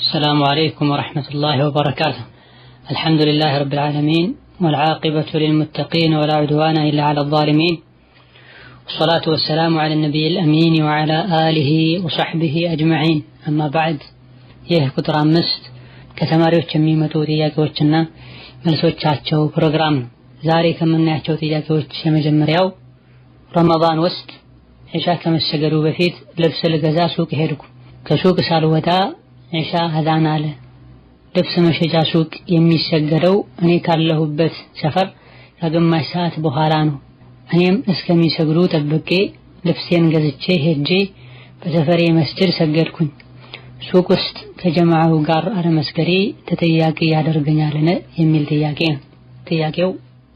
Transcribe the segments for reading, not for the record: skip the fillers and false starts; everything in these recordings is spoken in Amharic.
السلام عليكم ورحمة الله وبركاته. الحمد لله رب العالمين والعاقبة للمتقين ولا عدوان إلا على الظالمين، والصلاة والسلام على النبي الأمين وعلى آله وصحبه أجمعين. أما بعد، ቁጥር 5 ከተማሪዎች የሚመጡ ጥያቄዎችና መልሶቻቸው ፕሮግራም ነው። ዛሬ ከምናያቸው ጥያቄዎች የመጀመሪያው ረመዳን ውስጥ ኢሻ ከመሰገዱ በፊት ልብስ ልገዛ ሱቅ ሄድኩ። ከሱቅ ሳልወጣ ኢሻ አዛን አለ። ልብስ መሸጫ ሱቅ የሚሰገደው እኔ ካለሁበት ሰፈር ከግማሽ ሰዓት በኋላ ነው። እኔም እስከሚሰግዱ ጠብቄ ልብሴን ገዝቼ ሄጄ በሰፈሬ መስጂድ ሰገድኩኝ። ሱቅ ውስጥ ከጀማዓው ጋር አለመስገዴ ተጠያቂ ያደርገኛልን የሚል ጥያቄ ነው። ጥያቄው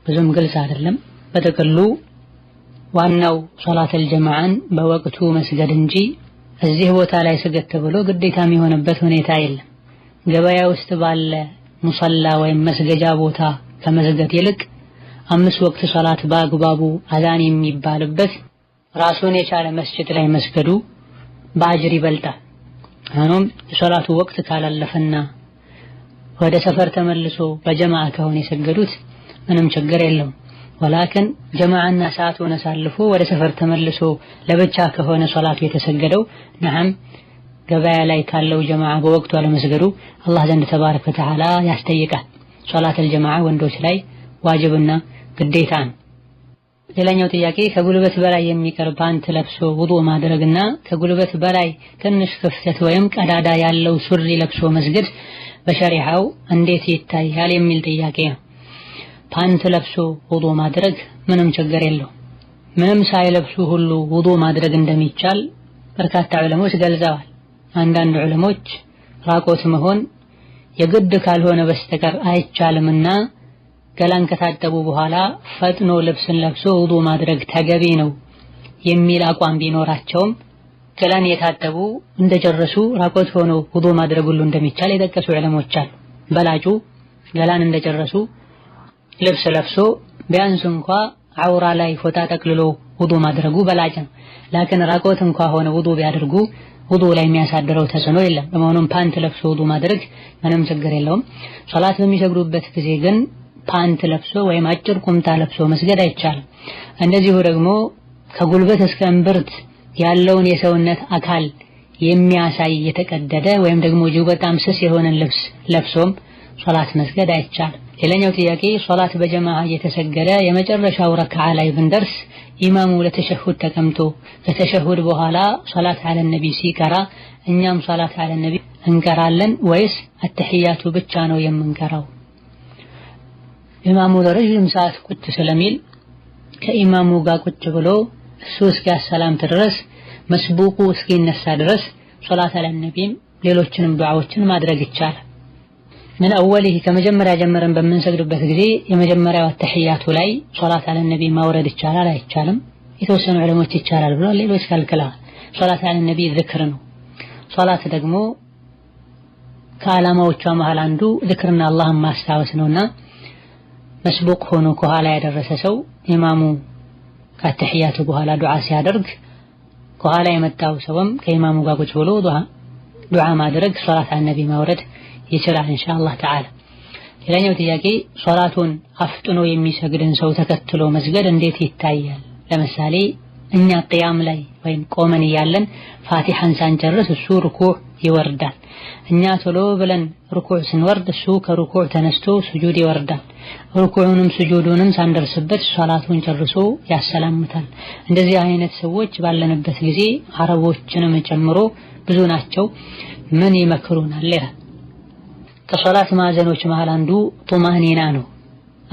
ብዙም ግልጽ አይደለም። በጥቅሉ ዋናው ሶላተል ጀማዓን በወቅቱ መስገድ እንጂ እዚህ ቦታ ላይ ስገድ ተብሎ ግዴታ የሚሆንበት ሁኔታ የለም። ገበያ ውስጥ ባለ ሙሰላ ወይም መስገጃ ቦታ ከመስገድ ይልቅ 5 ወቅት ሶላት በአግባቡ አዛን የሚባልበት ራሱን የቻለ መስጂድ ላይ መስገዱ በአጅር ይበልጣል። ሆኖም የሶላቱ ወቅት ካላለፈና ወደ ሰፈር ተመልሶ በጀማዓ ከሆነ የሰገዱት ምንም ችግር የለውም። ወላኪን ጀማዓና ሰዓቱን አሳልፎ ወደ ሰፈር ተመልሶ ለብቻ ከሆነ ሶላቱ የተሰገደው ነዓም ገበያ ላይ ካለው ጀማዓ በወቅቱ አለመስገዱ አላህ ዘንድ ተባረከ ወተዓላ ያስጠይቃል። ሶላተል ጀማዓ ወንዶች ላይ ዋጅብና ግዴታ ነው። ሌላኛው ጥያቄ ከጉልበት በላይ የሚቀር ፓንት ለብሶ ውዱእ ማድረግና ከጉልበት በላይ ትንሽ ክፍተት ወይም ቀዳዳ ያለው ሱሪ ለብሶ መስገድ በሸሪዓው እንዴት ይታያል የሚል ጥያቄ ነው። ፓንት ለብሶ ውዱእ ማድረግ ምንም ችግር የለው። ምንም ሳይለብሱ ሁሉ ውዱእ ማድረግ እንደሚቻል በርካታ ዑለሞች ገልጸዋል። አንዳንድ ዑለሞች ራቆት መሆን የግድ ካልሆነ በስተቀር አይቻልምና ገላን ከታጠቡ በኋላ ፈጥኖ ልብስን ለብሶ ውዱእ ማድረግ ተገቢ ነው የሚል አቋም ቢኖራቸውም ገላን የታጠቡ እንደጨረሱ ራቆት ሆኖ ውዱእ ማድረግ ሁሉ እንደሚቻል የጠቀሱ ዑለሞች አሉ። በላጩ ገላን እንደጨረሱ ልብስ ለብሶ ቢያንስ እንኳ አውራ ላይ ፎጣ ጠቅልሎ ውዱእ ማድረጉ በላጭ ነው። ላኪን ራቆት እንኳ ሆነ ውዱእ ቢያደርጉ ውዱእ ላይ የሚያሳድረው ተጽዕኖ የለም። በመሆኑም ፓንት ለብሶ ውዱእ ማድረግ ምንም ችግር የለውም። ሶላት በሚሰግዱበት ጊዜ ግን ፓንት ለብሶ ወይም አጭር ቁምጣ ለብሶ መስገድ አይቻልም። እንደዚሁ ደግሞ ከጉልበት እስከ እምብርት ያለውን የሰውነት አካል የሚያሳይ የተቀደደ ወይም ደግሞ እጅግ በጣም ስስ የሆነን ልብስ ለብሶም ሶላት መስገድ አይቻልም። ሌላኛው ጥያቄ ሶላት በጀማዓ የተሰገደ የመጨረሻው ረክዓ ላይ ብንደርስ ኢማሙ ለተሸሁድ ተቀምጦ ከተሸሁድ በኋላ ሶላት አለ ነቢ ሲቀራ እኛም ሶላት አለ ነቢ እንቀራለን ወይስ አተህያቱ ብቻ ነው የምንቀራው? ኢማሙ ለረጅም ሰዓት ቁጭ ስለሚል ከኢማሙ ጋር ቁጭ ብሎ እሱ እስኪያሰላም ድረስ መስቡቁ እስኪነሳ ድረስ ሶላት አለ ነቢም ሌሎችንም ዱዓዎችን ማድረግ ይቻላል። ምን አወሊህ ከመጀመሪያ ጀምረን በምንሰግድበት ጊዜ የመጀመሪያው አተህያቱ ላይ ሶላት አለ ነቢ ማውረድ ይቻላል አይቻልም? የተወሰኑ ዑለሞች ይቻላል ብለው ሌሎች ከልክለዋል። ሶላት አለ ነቢ ዝክር ነው። ሶላት ደግሞ ከዓላማዎቿ መሃል አንዱ ዝክርና አላህን ማስታወስ ነውና መስቡቅ ሆኖ ከኋላ ያደረሰ ሰው ኢማሙ ከአተህያቱ በኋላ ዱዓ ሲያደርግ ከኋላ የመጣው ሰውም ከኢማሙ ጋር ቁጭ ብሎ ዱዓ ማድረግ ሶላት አለ ነቢ ማውረድ ይችላል ኢንሻአላህ ተዓላ። ሌላኛው ጥያቄ ሶላቱን አፍጥኖ የሚሰግድን ሰው ተከትሎ መስገድ እንዴት ይታያል? ለምሳሌ እኛ ቂያም ላይ ወይም ቆመን እያለን ፋቲሐን ሳንጨርስ እሱ ሩኩዕ ይወርዳል። እኛ ቶሎ ብለን ሩኩዕ ስንወርድ እሱ ከሩኩዕ ተነስቶ ስጁድ ይወርዳል። ሩኩዑንም ስጁዱንም ሳንደርስበት ሶላቱን ጨርሶ ያሰላምታል። እንደዚህ አይነት ሰዎች ባለንበት ጊዜ አረቦችንም ጨምሮ ብዙ ናቸው። ምን ይመክሩናል? ከሶላት ማዕዘኖች መሃል አንዱ ጡማኒና ነው፣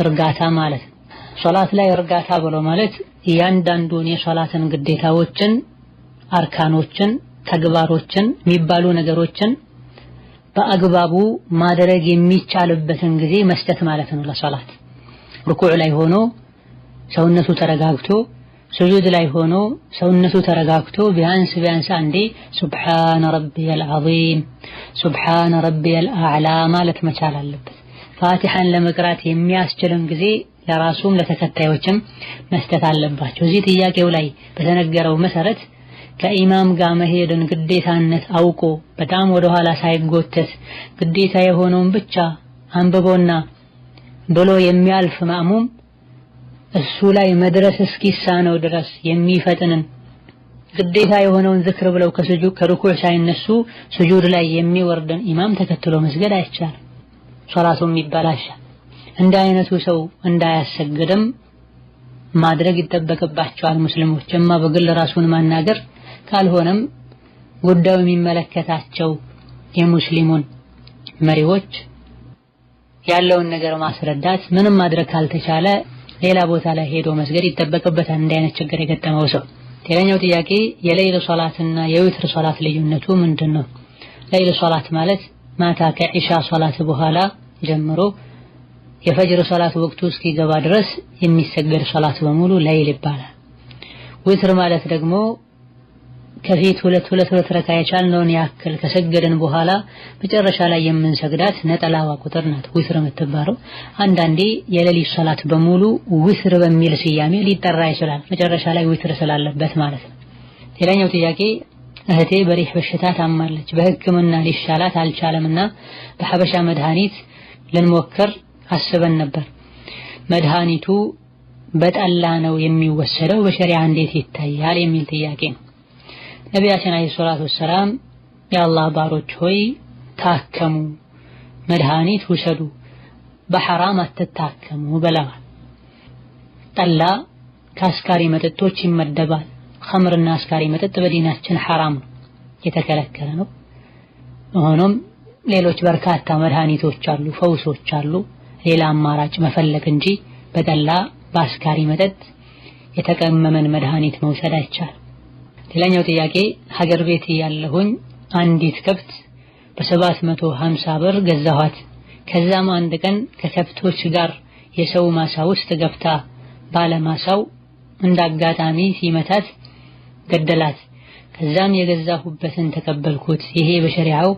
እርጋታ ማለት ነው። ሶላት ላይ እርጋታ ብሎ ማለት እያንዳንዱን የሶላትን ግዴታዎችን፣ አርካኖችን፣ ተግባሮችን የሚባሉ ነገሮችን በአግባቡ ማድረግ የሚቻልበትን ጊዜ መስጠት ማለት ነው። ለሶላት ሩኩዕ ላይ ሆኖ ሰውነቱ ተረጋግቶ፣ ስጁድ ላይ ሆኖ ሰውነቱ ተረጋግቶ ቢያንስ አንዴ ሱብሃነ ረቢየል ዐዚም ሱብሃነ ረቢየል አዕላ ማለት መቻል አለበት። ፋቲሐን ለመቅራት የሚያስችልን ጊዜ ለራሱም ለተከታዮችም መስጠት አለባቸው። እዚህ ጥያቄው ላይ በተነገረው መሰረት ከኢማም ጋር መሄድን ግዴታነት አውቆ በጣም ወደ ኋላ ሳይጎተት ግዴታ የሆነውን ብቻ አንብቦና ብሎ የሚያልፍ ማእሙም እሱ ላይ መድረስ እስኪሳነው ድረስ የሚፈጥንን ግዴታ የሆነውን ዝክር ብለው ከሩኩዕ ሳይነሱ ስጁድ ላይ የሚወርድን ኢማም ተከትሎ መስገድ አይቻልም። ሶላቱም ይበላሻል። እንደ አይነቱ ሰው እንዳያሰግድም ማድረግ ይጠበቅባቸዋል ሙስሊሞች። እማ በግል ራሱን ማናገር ካልሆነም ጉዳዩ የሚመለከታቸው የሙስሊሙን መሪዎች ያለውን ነገር ማስረዳት፣ ምንም ማድረግ ካልተቻለ ሌላ ቦታ ላይ ሄዶ መስገድ ይጠበቅበታል እንደ አይነት ችግር የገጠመው ሰው። ሌላኛው ጥያቄ የሌሊት ሶላትና የዊትር ሶላት ልዩነቱ ምንድነው? ሌሊት ሶላት ማለት ማታ ከኢሻ ሶላት በኋላ ጀምሮ የፈጅር ሶላት ወቅቱ እስኪገባ ድረስ የሚሰገድ ሶላት በሙሉ ሌሊት ይባላል። ዊትር ማለት ደግሞ ከፊት ሁለት ረካ የቻልነውን ያክል ከሰገድን በኋላ መጨረሻ ላይ የምንሰግዳት ነጠላዋ ቁጥር ናት ዊትር የምትባለው። አንዳንዴ የሌሊት ሶላት በሙሉ ዊትር በሚል ስያሜ ሊጠራ ይችላል፣ መጨረሻ ላይ ዊትር ስላለበት ማለት ነው። ሌላኛው ጥያቄ እህቴ በሪህ በሽታ ታማለች፣ በሕክምና ሊሻላት አልቻለምና በሐበሻ መድኃኒት ልንሞክር አስበን ነበር። መድኃኒቱ በጠላ ነው የሚወሰደው፣ በሸሪዓ እንዴት ይታያል የሚል ጥያቄ ነው። ነቢያችን አለይሂ ሰላቱ ወሰላም የአላህ ባሮች ሆይ ታከሙ፣ መድኃኒት ውሰዱ፣ በሐራም አትታከሙ ብለዋል። ጠላ ከአስካሪ መጠጦች ይመደባል። ኸምርና አስካሪ መጠጥ በዲናችን ሐራም ነው፣ የተከለከለ ነው። ሆኖም ሌሎች በርካታ መድኃኒቶች አሉ፣ ፈውሶች አሉ። ሌላ አማራጭ መፈለግ እንጂ በጠላ በአስካሪ መጠጥ የተቀመመን መድኃኒት መውሰድ አይቻልም። ሌላኛው ጥያቄ ሀገር ቤት ያለሁኝ አንዲት ከብት በ750 ብር ገዛኋት። ከዛም አንድ ቀን ከከብቶች ጋር የሰው ማሳ ውስጥ ገብታ ባለማሳው እንዳጋጣሚ ሲመታት ገደላት። ከዛም የገዛሁበትን ተቀበልኩት። ይሄ በሸሪዓው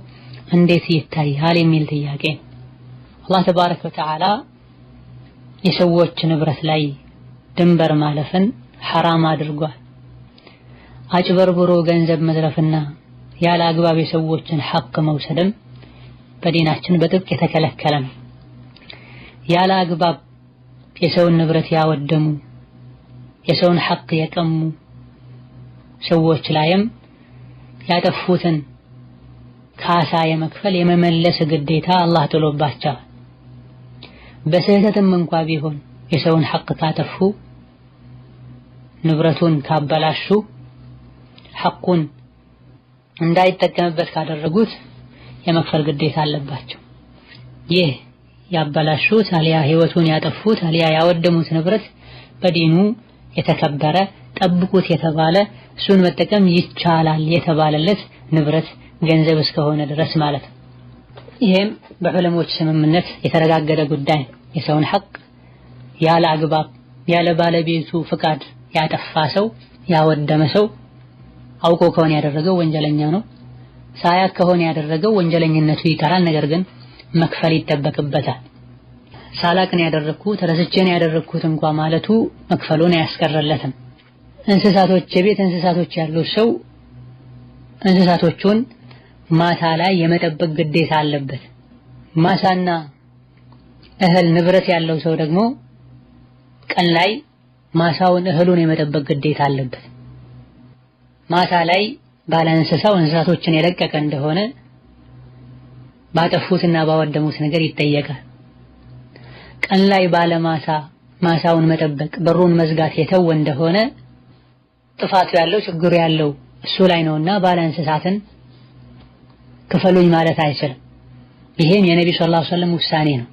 እንዴት ይታያል የሚል ጥያቄ። አላህ ተባረከ ወተዓላ የሰዎች ንብረት ላይ ድንበር ማለፍን ሐራም አድርጓል። አጭበርብሮ ገንዘብ መዝረፍና ያለ አግባብ የሰዎችን ሐቅ መውሰድም በዲናችን በጥብቅ የተከለከለ ነው። ያለ አግባብ የሰውን ንብረት ያወደሙ፣ የሰውን ሐቅ የቀሙ ሰዎች ላይም ያጠፉትን ካሳ የመክፈል የመመለስ ግዴታ አላህ ጥሎባቸዋል። በስህተትም እንኳ ቢሆን የሰውን ሐቅ ካጠፉ፣ ንብረቱን ካበላሹ፣ ሐቁን እንዳይጠቀምበት ካደረጉት የመክፈል ግዴታ አለባቸው። ይህ ያበላሹት አልያ ህይወቱን ያጠፉት አልያ ያወደሙት ንብረት በዲኑ የተከበረ ጠብቁት የተባለ እሱን መጠቀም ይቻላል የተባለለት ንብረት ገንዘብ እስከሆነ ድረስ ማለት ነው። ይሄም በዑለሞች ስምምነት የተረጋገጠ ጉዳይ። የሰውን ሐቅ ያለ አግባብ ያለ ባለቤቱ ፍቃድ ያጠፋ ሰው ያወደመ ሰው አውቆ ከሆነ ያደረገው ወንጀለኛ ነው። ሳያውቅ ከሆነ ያደረገው ወንጀለኝነቱ ይቀራል፣ ነገር ግን መክፈል ይጠበቅበታል። ሳላቅ ነው ያደረኩት ረስቼ ነው ያደረኩት እንኳን ማለቱ መክፈሉን አያስቀርለትም። እንስሳቶች የቤት እንስሳቶች ያሉት ሰው እንስሳቶቹን ማታ ላይ የመጠበቅ ግዴታ አለበት። ማሳና እህል ንብረት ያለው ሰው ደግሞ ቀን ላይ ማሳውን እህሉን የመጠበቅ ግዴታ አለበት። ማታ ላይ ባለ እንስሳው እንስሳቶችን የለቀቀ እንደሆነ ባጠፉትና ባወደሙት ነገር ይጠየቃል። ቀን ላይ ባለ ማሳውን መጠበቅ በሩን መዝጋት የተወ እንደሆነ ጥፋቱ ያለው ችግሩ ያለው እሱ ላይ ነውና ባለ እንስሳትን ክፈሉኝ ማለት አይችልም። ይሄም የነብዩ ሰለላሁ ዐለይሂ ወሰለም ውሳኔ ነው።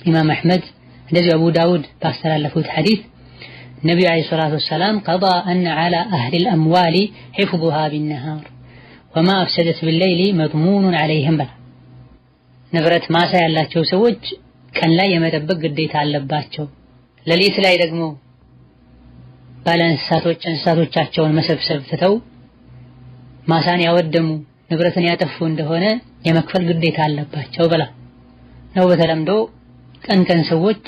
ኢማም አህመድ እንደዚህ አቡ ዳውድ ባስተላለፉት ሐዲስ ነብዩ አለይሂ ሰላቱ ወሰላም قضى ان على اهل الاموال حفظها بالنهار وما افسدت بالليل مضمون عليهم بل ንብረት ማሳ ያላቸው ሰዎች ቀን ላይ የመጠበቅ ግዴታ አለባቸው። ሌሊት ላይ ደግሞ ባለ እንስሳቶቻቸውን መሰብሰብ ትተው ማሳን ያወደሙ ንብረትን ያጠፉ እንደሆነ የመክፈል ግዴታ አለባቸው ብላ ነው። በተለምዶ ቀን ሰዎች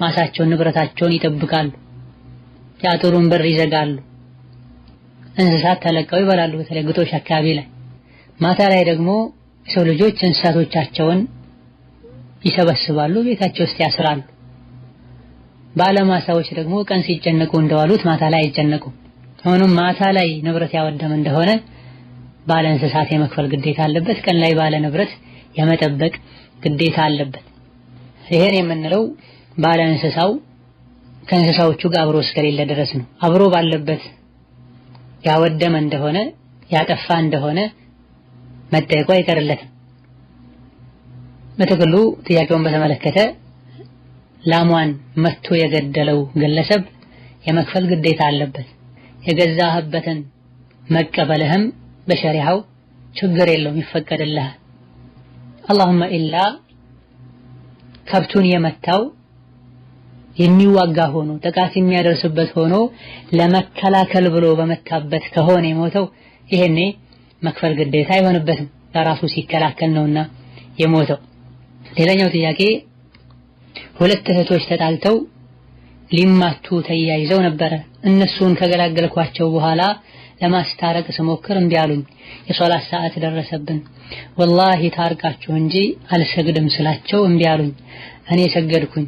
ማሳቸውን ንብረታቸውን ይጠብቃሉ፣ የአጥሩን በር ይዘጋሉ። እንስሳት ተለቀው ይበላሉ፣ በተለይ ግጦሽ አካባቢ ላይ። ማታ ላይ ደግሞ ሰው ልጆች እንስሳቶቻቸውን ይሰበስባሉ፣ ቤታቸው ውስጥ ያስራሉ። ባለማሳዎች ደግሞ ቀን ሲጨነቁ እንደዋሉት ማታ ላይ አይጨነቁም። ሆኖም ማታ ላይ ንብረት ያወደመ እንደሆነ ባለ እንስሳት የመክፈል ግዴታ አለበት፣ ቀን ላይ ባለ ንብረት የመጠበቅ ግዴታ አለበት። ይሄን የምንለው ባለ እንስሳው ከእንስሳዎቹ ጋር አብሮ እስከሌለ ድረስ ነው። አብሮ ባለበት ያወደመ እንደሆነ ያጠፋ እንደሆነ መጠየቁ አይቀርለትም። በጥቅሉ ጥያቄውን በተመለከተ ላሟን መቶ የገደለው ግለሰብ የመክፈል ግዴታ አለበት። የገዛህበትን መቀበልህም በሸሪዓው ችግር የለውም፣ ይፈቀድልሃል። አላሁመ ኢላ ከብቱን የመታው የሚዋጋ ሆኖ ጥቃት የሚያደርስበት ሆኖ ለመከላከል ብሎ በመታበት ከሆነ የሞተው ይሄኔ መክፈል ግዴታ አይሆንበትም፣ ለራሱ ሲከላከል ነውና የሞተው። ሌላኛው ጥያቄ ሁለት እህቶች ተጣልተው ሊማቱ ተያይዘው ነበረ። እነሱን ከገላገልኳቸው በኋላ ለማስታረቅ ስሞክር እምቢ አሉኝ። የሶላት ሰዓት ደረሰብን። ወላሂ ታርቃችሁ እንጂ አልሰግድም ስላቸው እምቢ አሉኝ። እኔ ሰገድኩኝ።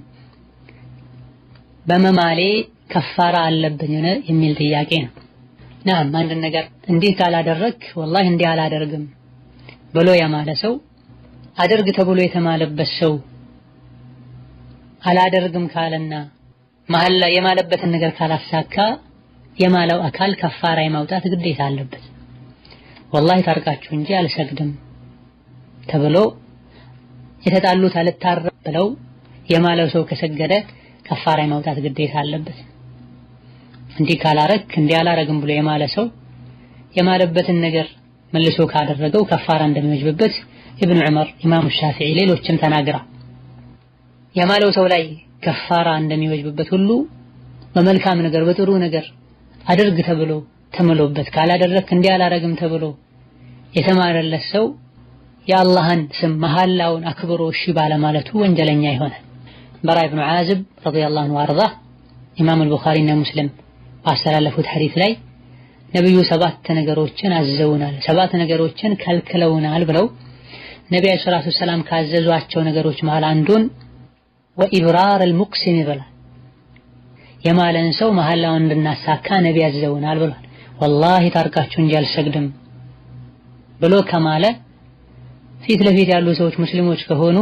በመማሌ ከፋራ አለብኝ የሚል ጥያቄ ነው። ናም አንድ ነገር እንዲህ ካላደረክ ወላሂ እንዲህ አላደርግም ብሎ የማለ ሰው አድርግ ተብሎ የተማለበት ሰው አላደርግም ካለና መሐል ላይ የማለበትን ነገር ካላሳካ የማለው አካል ከፋራ የማውጣት ግዴታ አለበት። ወላሂ ታርቃችሁ እንጂ አልሰግድም ተብሎ የተጣሉት አልታረቅ ብለው የማለው ሰው ከሰገደ ከፋራ የማውጣት ግዴታ አለበት። እንዲህ ካላረክ እንዲህ አላረግም ብሎ የማለ ሰው የማለበትን ነገር መልሶ ካደረገው ከፋራ እንደሚወጅብበት ኢብኑ ዑመር፣ ኢማሙ ሻፊዒ ሌሎችም ተናግራ የማለው ሰው ላይ ከፋራ እንደሚወጅብበት ሁሉ በመልካም ነገር በጥሩ ነገር አድርግ ተብሎ ተምሎበት ካላደረክ እንዲህ አላረግም ተብሎ የተማረለት ሰው የአላህን ስም መሐላውን አክብሮ እሺ ባለማለቱ ወንጀለኛ ይሆናል። በራ ኢብኑ ዓዝብ ረዲየላሁ ዐንሁ ወአርዳ ኢማም አልቡኻሪና ሙስሊም ባስተላለፉት ሐዲስ ላይ ነብዩ 7 ነገሮችን አዘውናል፣ 7 ነገሮችን ከልክለውናል ብለው ነብዩ ሰለላሁ ዐለይሂ ወሰለም ካዘዟቸው ነገሮች መሃል አንዱን ወኢብራር አልሙቅሲም ይላል። የማለን ሰው መሐላውን እንድናሳካ ነብዩ አዘውናል ብሏል። ወላሂ ታርቃችሁ እንጂ አልሰግድም ብሎ ከማለ ፊት ለፊት ያሉ ሰዎች ሙስሊሞች ከሆኑ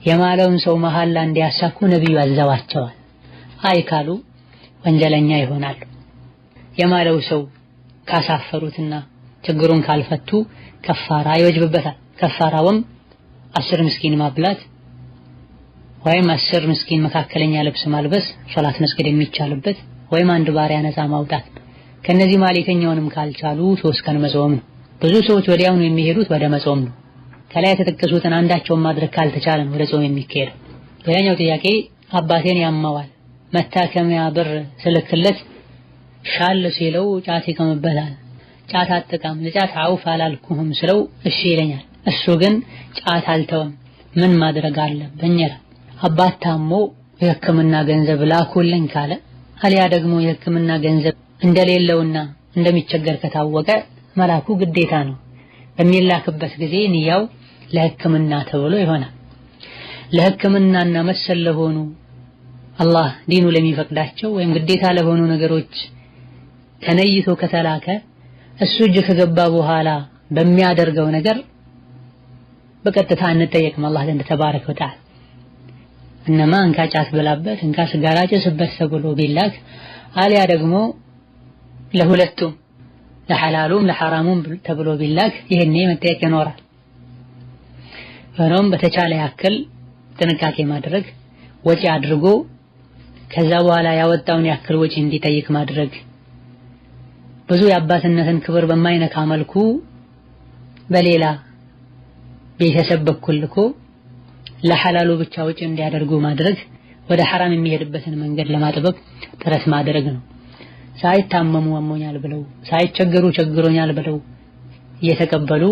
የማለውን ሰው መሐላ እንዲያሳኩ ነብዩ አዘዋቸዋል። አይ ካሉ ወንጀለኛ ይሆናሉ። የማለው ሰው ካሳፈሩትና ችግሩን ካልፈቱ ከፋራ ይወጅብበታል። ከፋራውም 10 ምስኪን ማብላት ወይም 10 ምስኪን መካከለኛ ልብስ ማልበስ፣ ሶላት መስገድ የሚቻልበት ወይም አንድ ባሪያ ነፃ ማውጣት። ከነዚህ ማለተኛውንም ካልቻሉ 3 ቀን መጾም ነው። ብዙ ሰዎች ወዲያውኑ የሚሄዱት ወደ መጾም ነው። ከላይ የተጠቀሱትን አንዳቸውን ማድረግ ካልተቻለ ወደ ጾም የሚካሄደው። ሌላኛው ጥያቄ አባቴን ያማዋል፣ መታከሚያ ብር ስልክለት ሻል ሲለው ጫት ይቀምበታል። ጫት አጥቃም ለጫት አውፍ አላልኩህም ስለው እሺ ይለኛል። እሱ ግን ጫት አልተወም፣ ምን ማድረግ አለብኝ? አባት ታሞ የሕክምና ገንዘብ ላኩልኝ ካለ አሊያ ደግሞ የሕክምና ገንዘብ እንደሌለውና እንደሚቸገር ከታወቀ መላኩ ግዴታ ነው። በሚላክበት ጊዜ ንያው ለሕክምና ተብሎ ይሆናል። ለሕክምናና መሰል ለሆኑ አላህ ዲኑ ለሚፈቅዳቸው ወይም ግዴታ ለሆኑ ነገሮች ተነይቶ ከተላከ እሱ እጅ ከገባ በኋላ በሚያደርገው ነገር በቀጥታ እንጠየቅም አላህ ዘንድ ተባረከ ወተዓላ። እነማ እንካ ጫት በላበት እንካ ሲጋራ ጭስበት ተብሎ ቢላክ አሊያ ደግሞ ለሁለቱም ለሐላሉም ለሐራሙም ተብሎ ቢላክ ይሄኔ መጠየቅ ይኖራል። ሆኖም በተቻለ ያክል ጥንቃቄ ማድረግ ወጪ አድርጎ ከዛ በኋላ ያወጣውን ያክል ወጪ እንዲጠይቅ ማድረግ፣ ብዙ የአባትነትን ክብር በማይነካ መልኩ በሌላ ቤተሰብ በኩል ልኮ ለሐላሉ ብቻ ወጪ እንዲያደርጉ ማድረግ፣ ወደ ሐራም የሚሄድበትን መንገድ ለማጥበብ ጥረት ማድረግ ነው። ሳይታመሙ አሞኛል ብለው ሳይቸገሩ ቸግሮኛል ብለው እየተቀበሉ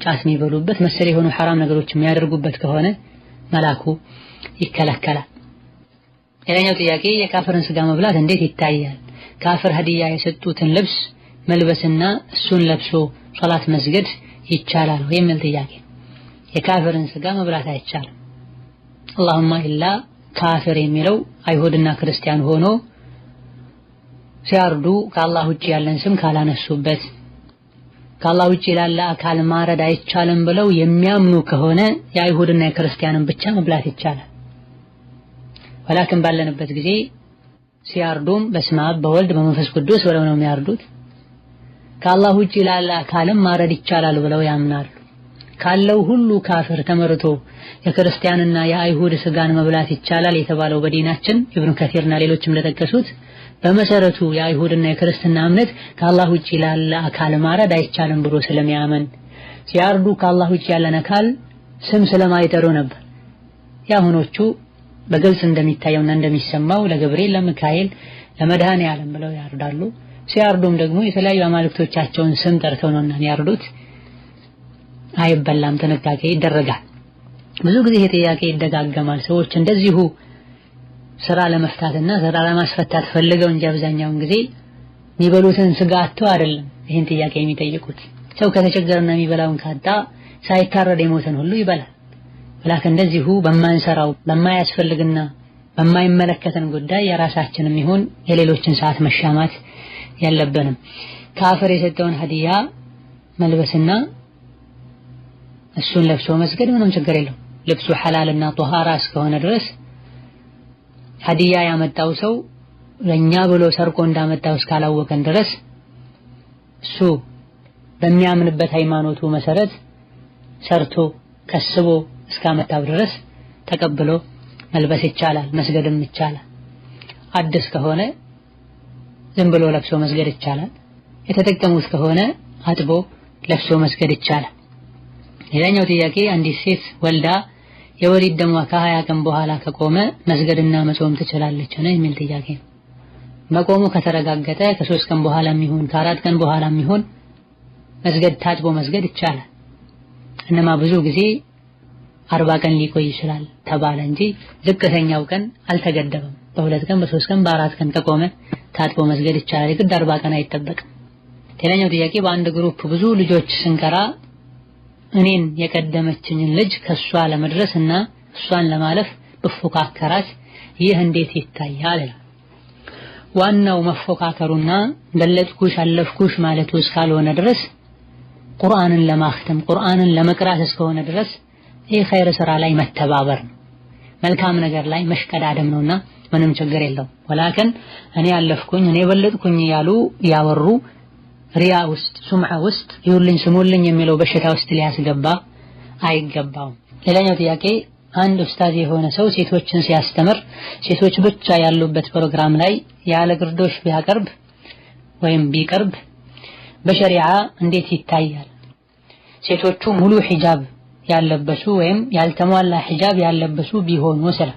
ጫት የሚበሉበት መሰል የሆኑ ሐራም ነገሮች የሚያደርጉበት ከሆነ መላኩ ይከለከላል። ሌላኛው ጥያቄ የካፍርን ስጋ መብላት እንዴት ይታያል? ካፍር ሀዲያ የሰጡትን ልብስ መልበስና እሱን ለብሶ ሶላት መስገድ ይቻላል የሚል ጥያቄ። የካፊርን ስጋ መብላት አይቻልም። اللهم ኢላ ካፊር የሚለው አይሁድና ክርስቲያን ሆኖ ሲያርዱ ከአላህ ውጪ ያለን ስም ካላነሱበት ከአላህ ውጪ ላለ አካል ማረድ አይቻልም ብለው የሚያምኑ ከሆነ የአይሁድና የክርስቲያንን ብቻ መብላት ይቻላል። ወላኪን ባለንበት ጊዜ ሲያርዱም በስመ አብ በወልድ በመንፈስ ቅዱስ ብለው ነው የሚያርዱት። ከአላህ ውጪ ላለ አካልም ማረድ ይቻላል ብለው ያምናሉ። ካለው ሁሉ ካፍር ተመርቶ የክርስቲያንና የአይሁድ ስጋን መብላት ይቻላል የተባለው በዲናችን ኢብኑ ከቲርና ሌሎችም እንደጠቀሱት በመሰረቱ የአይሁድና የክርስትና እምነት ከአላህ ውጪ ላለ አካል ማረድ አይቻልም ብሎ ስለሚያመን ሲያርዱ ከአላህ ውጪ ያለን አካል ስም ስለማይጠሩ ነበር። ያሁኖቹ በግልጽ እንደሚታየውና እንደሚሰማው ለገብርኤል፣ ለሚካኤል፣ ለመድኃኔዓለም ብለው ያርዳሉ። ሲያርዱም ደግሞ የተለያዩ አማልክቶቻቸውን ስም ጠርተው ነውና ያርዱት። አይበላም፣ ጥንቃቄ ይደረጋል። ብዙ ጊዜ ይሄ ጥያቄ ይደጋገማል። ሰዎች እንደዚሁ ስራ ለመፍታትና ስራ ለማስፈታት ፈልገው እንጂ አብዛኛውን ጊዜ የሚበሉትን ስጋ አጥተው አይደለም ይሄን ጥያቄ የሚጠይቁት። ሰው ከተቸገረና የሚበላውን ካጣ ሳይታረድ የሞተን ሁሉ ይበላል። ወላኪን እንደዚሁ በማንሰራው በማያስፈልግና በማይመለከተን ጉዳይ የራሳችንም ይሁን የሌሎችን ሰዓት መሻማት የለብንም። ካፍር የሰጠውን ሀዲያ መልበስና እሱን ለብሶ መስገድ ምንም ችግር የለውም። ልብሱ ሐላልና ጧሃራ እስከሆነ ድረስ ሀዲያ ያመጣው ሰው ለኛ ብሎ ሰርቆ እንዳመጣው እስካላወቀን ድረስ እሱ በሚያምንበት ሃይማኖቱ መሰረት ሰርቶ ከስቦ እስካመጣው ድረስ ተቀብሎ መልበስ ይቻላል፣ መስገድም ይቻላል። አዲስ ከሆነ ዝም ብሎ ለብሶ መስገድ ይቻላል። የተጠቀሙት ከሆነ አጥቦ ለብሶ መስገድ ይቻላል። ሌላኛው ጥያቄ አንዲት ሴት ወልዳ የወሊድ ደሟ ከ20 ቀን በኋላ ከቆመ መስገድና መጾም ትችላለች ነው የሚል ጥያቄ። መቆሙ ከተረጋገጠ ከ3 ቀን በኋላም ይሁን ከ4 ቀን በኋላም ይሁን መስገድ ታጥቦ መስገድ ይቻላል። እነማ ብዙ ጊዜ 40 ቀን ሊቆይ ይችላል ተባለ እንጂ ዝቅተኛው ቀን አልተገደበም። በ2 ቀን በ3 ቀን በ4 ቀን ከቆመ ታጥቦ መስገድ ይቻላል። የግድ 40 ቀን አይጠበቅም። ሌላኛው ጥያቄ በአንድ ግሩፕ ብዙ ልጆች ስንቀራ እኔን የቀደመችኝን ልጅ ከሷ ለመድረስና እሷን ለማለፍ በፎካከራት ይህ እንዴት ይታያል? ዋናው መፎካከሩና በለጥኩሽ አለፍኩሽ ማለቱ እስካልሆነ ድረስ ቁርአንን ለማختም ቁርአንን ለመቅራት እስከሆነ ድረስ ይህ ኸይር ስራ ላይ መተባበር ነው፣ መልካም ነገር ላይ መሽቀዳደም ነውና ምንም ችግር የለውም። ወላኪን እኔ አለፍኩኝ እኔ በለጥኩኝ ያወሩ ሪያ ውስጥ ሱምዓ ውስጥ ይሁንልኝ ስሙልኝ የሚለው በሽታ ውስጥ ሊያስገባ አይገባውም። ሌላኛው ጥያቄ አንድ ኡስታዝ የሆነ ሰው ሴቶችን ሲያስተምር ሴቶች ብቻ ያሉበት ፕሮግራም ላይ ያለ ግርዶሽ ቢያቀርብ ወይም ቢቀርብ በሸሪዓ እንዴት ይታያል? ሴቶቹ ሙሉ ሒጃብ ያለበሱ ወይም ያልተሟላ ሒጃብ ያለበሱ ቢሆኑ ስለ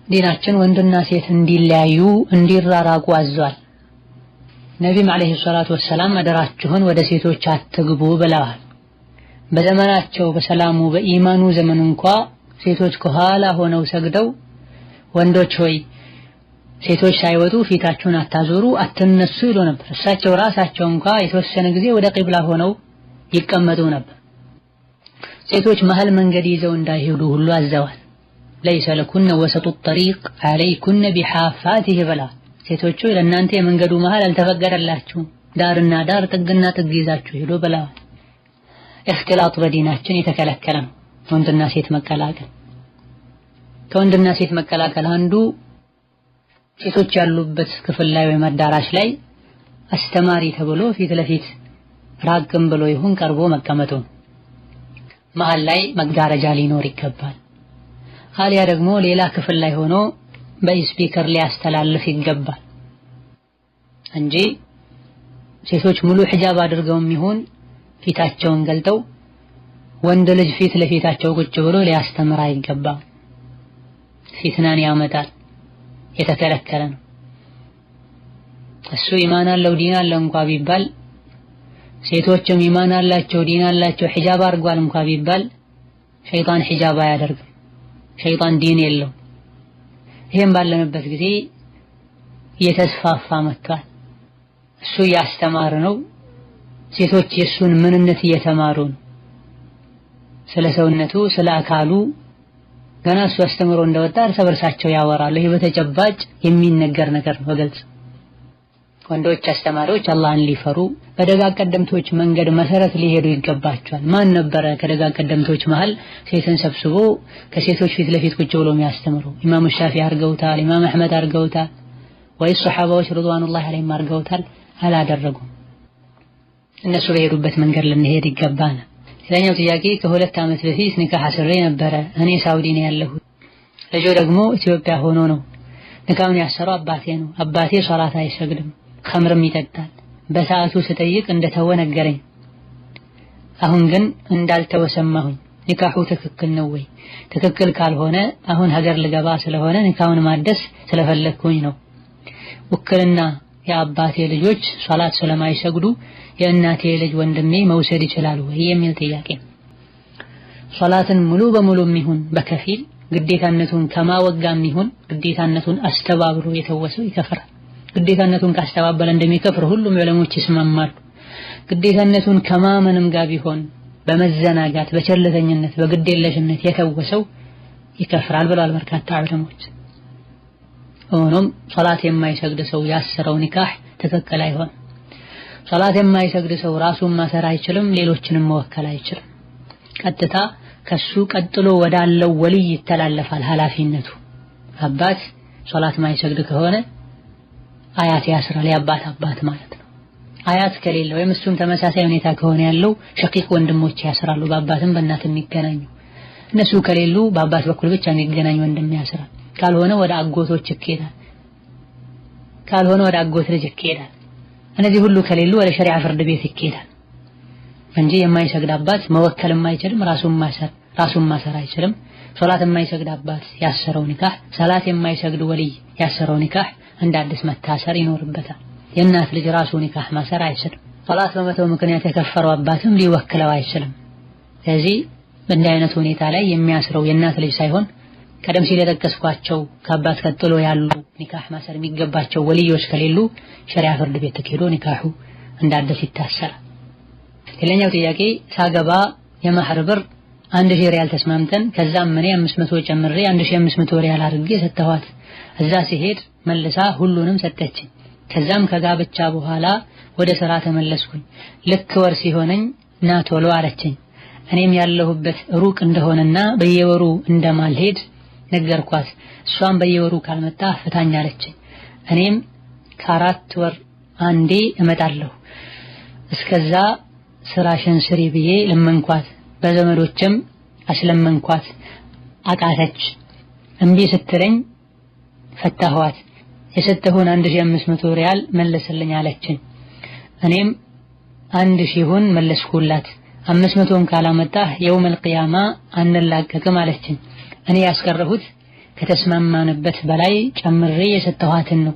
ዲናችን ወንድና ሴት እንዲለያዩ እንዲራራቁ አዟል። ነቢም አለይሂ ሰላቱ ወሰላም አደራችሁን ወደ ሴቶች አትግቡ ብለዋል። በዘመናቸው በሰላሙ በኢማኑ ዘመን እንኳን ሴቶች ከኋላ ሆነው ሰግደው ወንዶች ሆይ ሴቶች ሳይወጡ ፊታችሁን አታዞሩ አትነሱ ይሉ ነበር። እሳቸው ራሳቸው እንኳን የተወሰነ ጊዜ ወደ ቂብላ ሆነው ይቀመጡ ነበር። ሴቶች መሃል መንገድ ይዘው እንዳይሄዱ ሁሉ አዘዋል። ليس لكن وسط الطريق عليكن بحافاته بلا ሴቶቹ ለእናንተ የመንገዱ መሃል አልተፈቀደላችሁ ዳርና ዳር ጥግና ጥግ ይዛችሁ ሄዶ በላ። እክትላጥ በዲናችን የተከለከለ ነው። ወንድና ሴት መቀላቀል ከወንድና ሴት መቀላቀል አንዱ ሴቶች ያሉበት ክፍል ላይ ወይ አዳራሽ ላይ አስተማሪ ተብሎ ፊት ለፊት ራቅም ብሎ ይሁን ቀርቦ መቀመጡ፣ መሃል ላይ መጋረጃ ሊኖር ይገባል። አሊያ ደግሞ ሌላ ክፍል ላይ ሆኖ በስፒከር ሊያስተላልፍ ይገባል እንጂ ሴቶች ሙሉ ሒጃብ አድርገውም ይሁን ፊታቸውን ገልጠው ወንድ ልጅ ፊት ለፊታቸው ቁጭ ብሎ ሊያስተምር አይገባም። ፊትናን ያመጣል፣ የተከለከለ ነው። እሱ ኢማን አለው ዲን አለው እንኳን ቢባል ሴቶችም ኢማን አላቸው ዲን አላቸው ሒጃብ አድርጓል እንኳን ቢባል ሸይጣን ሒጃብ አያደርግም፣ ሸይጣን ዲን የለው። ይሄን ባለንበት ጊዜ እየተስፋፋ መጥቷል። እሱ ያስተማረ ነው። ሴቶች የሱን ምንነት እየተማሩ ነው። ስለ ሰውነቱ ስለ አካሉ ገና እሱ አስተምሮ እንደወጣ እርስ በርሳቸው ያወራሉ። ይሄ በተጨባጭ የሚነገር ነገር ነው በግልጽ። ወንዶች አስተማሪዎች አላህን ሊፈሩ በደጋግ ቀደምቶች መንገድ መሰረት ሊሄዱ ይገባቸዋል። ማን ነበረ ከደጋግ ቀደምቶች መሃል ሴትን ሰብስቦ ከሴቶች ፊት ለፊት ቁጭ ብሎ የሚያስተምሩ? ኢማም ሻፊዒ አድርገውታል፣ ኢማም አህመድ አድርገውታል፣ ወይስ ሱሐባዎች ረድዋኑላሂ ዐለይሂም አድርገውታል? አላደረጉም። እነሱ በሄዱበት መንገድ ልንሄድ ይገባናል። ሌላኛው ጥያቄ ከ2 ዓመት በፊት ኒካህ አስሬ ነበረ። እኔ ሳውዲ ነው ያለሁት። ልጁ ደግሞ ኢትዮጵያ ሆኖ ነው። ኒካሁን ያሰረው አባቴ ነው። አባቴ ሶላት አይሰግድም፣ ኸምርም ይጠጣል። በሰዓቱ ስጠይቅ እንደተወ ነገረኝ። አሁን ግን እንዳልተወ ሰማሁኝ። ኒካሁ ትክክል ነው ወይ? ትክክል ካልሆነ አሁን ሀገር ልገባ ስለሆነ ኒካሁን ማደስ ስለፈለኩኝ ነው። ውክልና የአባቴ ልጆች ሶላት ስለማይሰግዱ የእናቴ ልጅ ወንድሜ መውሰድ ይችላል ወይ የሚል ጥያቄ። ሶላትን ሙሉ በሙሉም ይሁን በከፊል ግዴታነቱን ከማወጋም ይሁን ግዴታነቱን አስተባብሮ የተወሰው ይከፍራል። ግዴታነቱን ካስተባበለ እንደሚከፍር ሁሉም ዑለሞች ይስማማሉ። ግዴታነቱን ከማመንም ጋር ቢሆን በመዘናጋት በቸልተኝነት በግዴለሽነት የተወሰው ይከፍራል ብለዋል በርካታ ዑለሞች። ሆኖም ሶላት የማይሰግድ ሰው ያሰረው ኒካህ ትክክል አይሆንም። ሶላት የማይሰግድ ሰው ራሱን ማሰር አይችልም፣ ሌሎችንም መወከል አይችልም። ቀጥታ ከሱ ቀጥሎ ወዳለው ወልይ ይተላለፋል ኃላፊነቱ። አባት ሶላት ማይሰግድ ከሆነ አያት ያስራል፣ የአባት አባት ማለት ነው። አያት ከሌለ ወይም እሱም ተመሳሳይ ሁኔታ ከሆነ ያለው ሸቂቅ ወንድሞች ያስራሉ፣ በአባትም በእናትም የሚገናኙ። እነሱ ከሌሉ በአባት በኩል ብቻ የሚገናኝ ወንድም ያስራል። ካልሆነ ወደ አጎቶች ይኬዳል፣ ካልሆነ ወደ አጎት ልጅ ይኬዳል። እነዚህ ሁሉ ከሌሉ ወደ ሸሪዓ ፍርድ ቤት ይኬዳል እንጂ የማይሰግድ አባት መወከልም አይችልም፣ ራሱን ማሰር አይችልም። ሶላት የማይሰግድ አባት ያሰረው ኒካህ፣ ሶላት የማይሰግድ ወልይ ያሰረው ኒካህ እንደ አዲስ መታሰር ይኖርበታል። የእናት ልጅ ራሱ ኒካህ ማሰር አይችልም። ሶላት በመተው ምክንያት የከፈረው አባትም ሊወክለው አይችልም። ስለዚህ በእንዲህ አይነት ሁኔታ ላይ የሚያስረው የእናት ልጅ ሳይሆን ቀደም ሲል የጠቀስኳቸው ከአባት ቀጥሎ ያሉ ኒካህ ማሰር የሚገባቸው ወልዮች ከሌሉ ሸሪዓ ፍርድ ቤት ተኬዶ ኒካሁ እንደ አዲስ ይታሰራል። ሌላኛው ጥያቄ ሳገባ የማህር ብር 1000 ሪያል ተስማምተን ከዛም እኔ 500 ጨምሬ 1500 ሪያል አድርጌ ሰጠኋት። እዛ ሲሄድ መልሳ ሁሉንም ሰጠችኝ። ከዛም ከጋብቻ በኋላ ወደ ስራ ተመለስኩኝ። ልክ ወር ሲሆነኝ ና ቶሎ አለችኝ። እኔም ያለሁበት ሩቅ እንደሆነና በየወሩ እንደማልሄድ ነገርኳት። እሷም በየወሩ ካልመጣ ፍታኝ አለችኝ። እኔም ከ4 ወር አንዴ እመጣለሁ፣ እስከዛ ስራሽን ስሪ ብዬ ለመንኳት። በዘመዶችም አስለመንኳት፣ አቃተች። እምቢ ስትለኝ ፈታኋት። የሰጠሁን 1500 ሪያል መለስልኝ አለችኝ። እኔም 1000ን መለስኩላት። 500ን ካላመጣህ የውመል ቂያማ አንላቀቅም አለችኝ። እኔ ያስቀረሁት ከተስማማንበት በላይ ጨምሬ የሰጠኋትን ነው።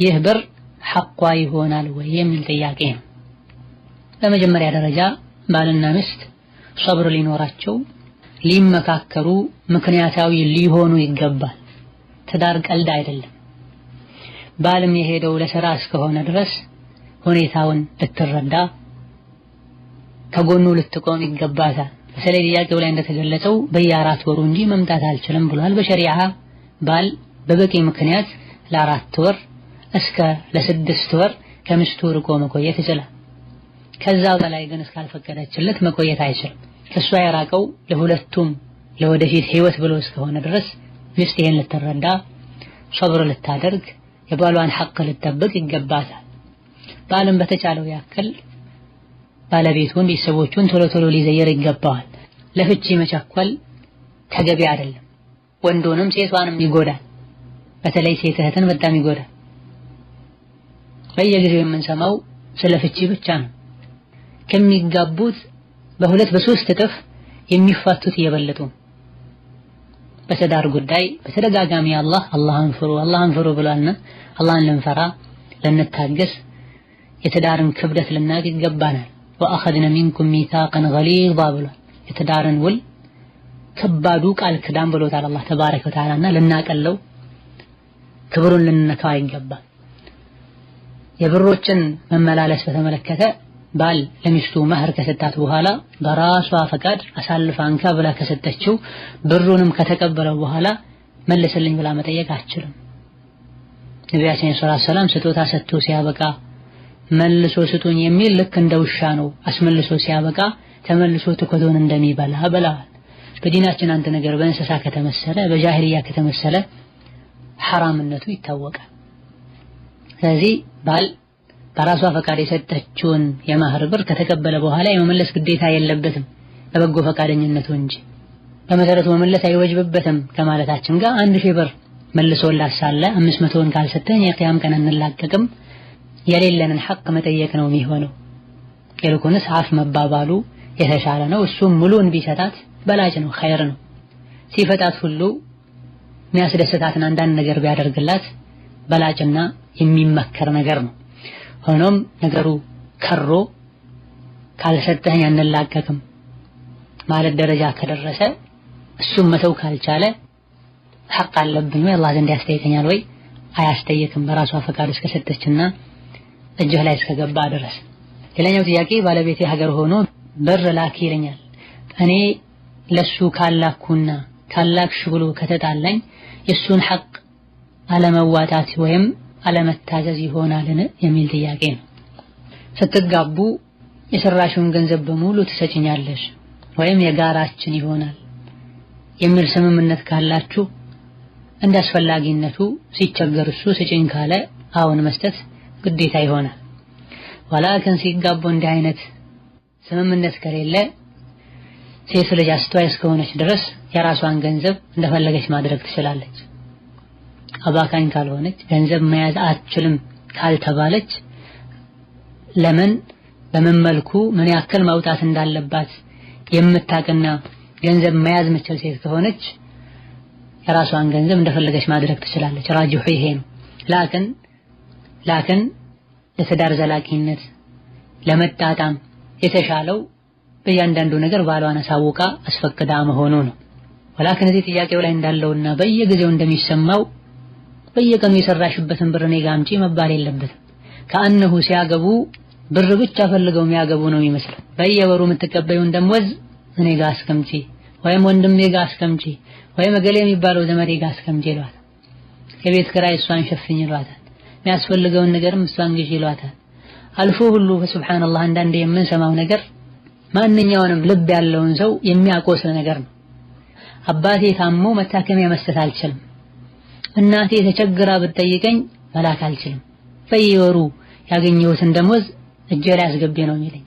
ይህ ብር ሐቋ ይሆናል ወይ የሚል ጥያቄ ነው። በመጀመሪያ ደረጃ ባልና ሚስት ሶብር ሊኖራቸው ሊመካከሩ ምክንያታዊ ሊሆኑ ይገባል። ትዳር ቀልድ አይደለም። ባልም የሄደው ለሥራ እስከሆነ ድረስ ሁኔታውን ልትረዳ ከጎኑ ልትቆም ይገባታል። በተለይ ጥያቄው ላይ እንደተገለጸው በየ4 ወሩ እንጂ መምጣት አልችልም ብሏል። በሸሪዓ ባል በበቂ ምክንያት ለ4 ወር እስከ ለ6 ወር ከሚስቱ ርቆ መቆየት ይችላል። ከዛ በላይ ግን እስካልፈቀደችለት መቆየት አይችልም። ከሷ የራቀው ለሁለቱም ለወደፊት ህይወት ብሎ እስከሆነ ድረስ ሚስት ይሄን ልትረዳ ሶብር ልታደርግ የባሏን ሐቅ ልትጠብቅ ይገባታል። ባልም በተቻለው ያክል ባለቤቱን ቤተሰቦቹን ቶሎ ቶሎ ሊዘየር ይገባዋል። ለፍቺ መቻኮል ተገቢ አይደለም። ወንዶንም ሴቷንም ይጎዳል። በተለይ ሴት እህትን በጣም ይጎዳል። በየጊዜው የምንሰማው ስለ ፍቺ ብቻ ነው። ከሚጋቡት በ2 በ3 እጥፍ የሚፋቱት እየበለጡ በትዳር ጉዳይ በተደጋጋሚ አላህን ፍሩ ብሏልና አላህን ልንፈራ ልንታገስ የትዳርን ክብደት ልናቅ ይገባናል። ወአኸድነ ሚንኩም ሚሳቀን ገሊዛ ብሏል። የትዳርን ውል ከባዱ ቃል ክዳን ብሎታል አላህ ተባረከ ወተዓላና ልናቀለው ክብሩን ልንነካው አይገባም። የብሮችን መመላለስ በተመለከተ ባል ለሚስቱ መህር ከሰጣት በኋላ በራሷ ፈቃድ አሳልፋ አንካ ብላ ከሰጠችው ብሩንም ከተቀበለው በኋላ መልስልኝ ብላ መጠየቅ አትችልም። ነብያችን ሰለላሁ ዐለይሂ ወሰለም ስጦታ ሰጥቶ ሲያበቃ መልሶ ስጡኝ የሚል ልክ እንደ ውሻ ነው። አስመልሶ ሲያበቃ ተመልሶ ትኮቶን እንደሚበላ ብለዋል። በዲናችን አንድ ነገር በእንስሳ ከተመሰለ በጃሂልያ ከተመሰለ ሐራምነቱ ይታወቃል። ስለዚህ ባል በራሷ ፈቃድ የሰጠችውን የመህር ብር ከተቀበለ በኋላ የመመለስ ግዴታ የለበትም በበጎ ፈቃደኝነቱ እንጂ በመሰረቱ መመለስ አይወጅብበትም ከማለታችን ጋር 1000 ብር መልሶላት ሳለ 500ን ካልሰጠኝ የቂያም ቀን እንላቀቅም የሌለንን ሐቅ መጠየቅ ነው የሚሆነው። ይልቁንስ አፍ መባባሉ የተሻለ ነው። እሱም ሙሉን ቢሰጣት በላጭ ነው፣ ኸይር ነው። ሲፈታት ሁሉ የሚያስደስታትን አንዳንድ ነገር ቢያደርግላት በላጭና የሚመከር ነገር ነው። ሆኖም ነገሩ ከሮ ካልሰጠኝ አንላቀቅም ማለት ደረጃ ከደረሰ እሱም መተው ካልቻለ ሐቅ አለብኝ ወይ አላህ ዘንድ ያስጠይቀኛል ወይ አያስጠይቅም በራሷ ፈቃድ እስከሰጠችና እጅህ ላይ እስከገባ ድረስ። ሌላኛው ጥያቄ ባለቤቴ ሀገር ሆኖ ብር ላኪ ይለኛል። እኔ ለሱ ካላኩና ካላክሽ ብሎ ከተጣላኝ የሱን ሐቅ አለመዋጣት ወይም አለመታዘዝ ይሆናልን የሚል ጥያቄ ነው። ስትጋቡ የሰራሽውን ገንዘብ በሙሉ ትሰጪኛለሽ ወይም የጋራችን ይሆናል የሚል ስምምነት ካላችሁ እንደ አስፈላጊነቱ ሲቸገር እሱ ስጪኝ ካለ አሁን መስጠት ግዴታ ይሆናል። ወላኪን ሲጋቡ እንዲህ አይነት ስምምነት ከሌለ ሴት ልጅ አስተዋይ እስከሆነች ድረስ የራሷን ገንዘብ እንደፈለገች ማድረግ ትችላለች። አባካኝ ካልሆነች ገንዘብ መያዝ አትችልም ካልተባለች ለምን በምን መልኩ ምን ያክል ማውጣት እንዳለባት የምታውቅና ገንዘብ መያዝ የምትችል ሴት ከሆነች የራሷን ገንዘብ እንደፈለገች ማድረግ ትችላለች። ራጅሑ ይሄ ነው። ላኪን ለትዳር ዘላቂነት ለመጣጣም የተሻለው በእያንዳንዱ ነገር ባሏን አሳውቃ አስፈቅዳ መሆኑ ነው። ወላኪን እዚህ ጥያቄው ላይ እንዳለውና በየጊዜው እንደሚሰማው በየቀኑ የሰራሽበትን ብር እኔ ጋር አምጪ መባል የለበትም። ከአንሁ ሲያገቡ ብር ብቻ ፈልገው የሚያገቡ ነው የሚመስለው። በየወሩ የምትቀበዩን ደሞዝ እኔ ጋር አስቀምጪ ወይም ወንድሜ ጋር አስቀምጪ ወይም እገሌ የሚባለው ዘመዴ ጋር አስቀምጪ ይሏታል። የቤት ኪራይ እሷን ሸፍኝ ይሏታል። የሚያስፈልገውን ነገርም እሷን ግዢ ይሏታል። አልፎ ሁሉ ሱብሃንአላህ አንዳንዴ የምንሰማው ነገር ማንኛውንም ልብ ያለውን ሰው የሚያቆስል ነገር ነው። አባቴ ታሞ መታከሚያ መስጠት አልችልም፣ እናቴ ተቸግራ ብትጠይቀኝ መላክ አልችልም፣ በየወሩ ያገኘሁትን ደሞዝ እጄ ላይ አስገቢ ነው የሚለኝ።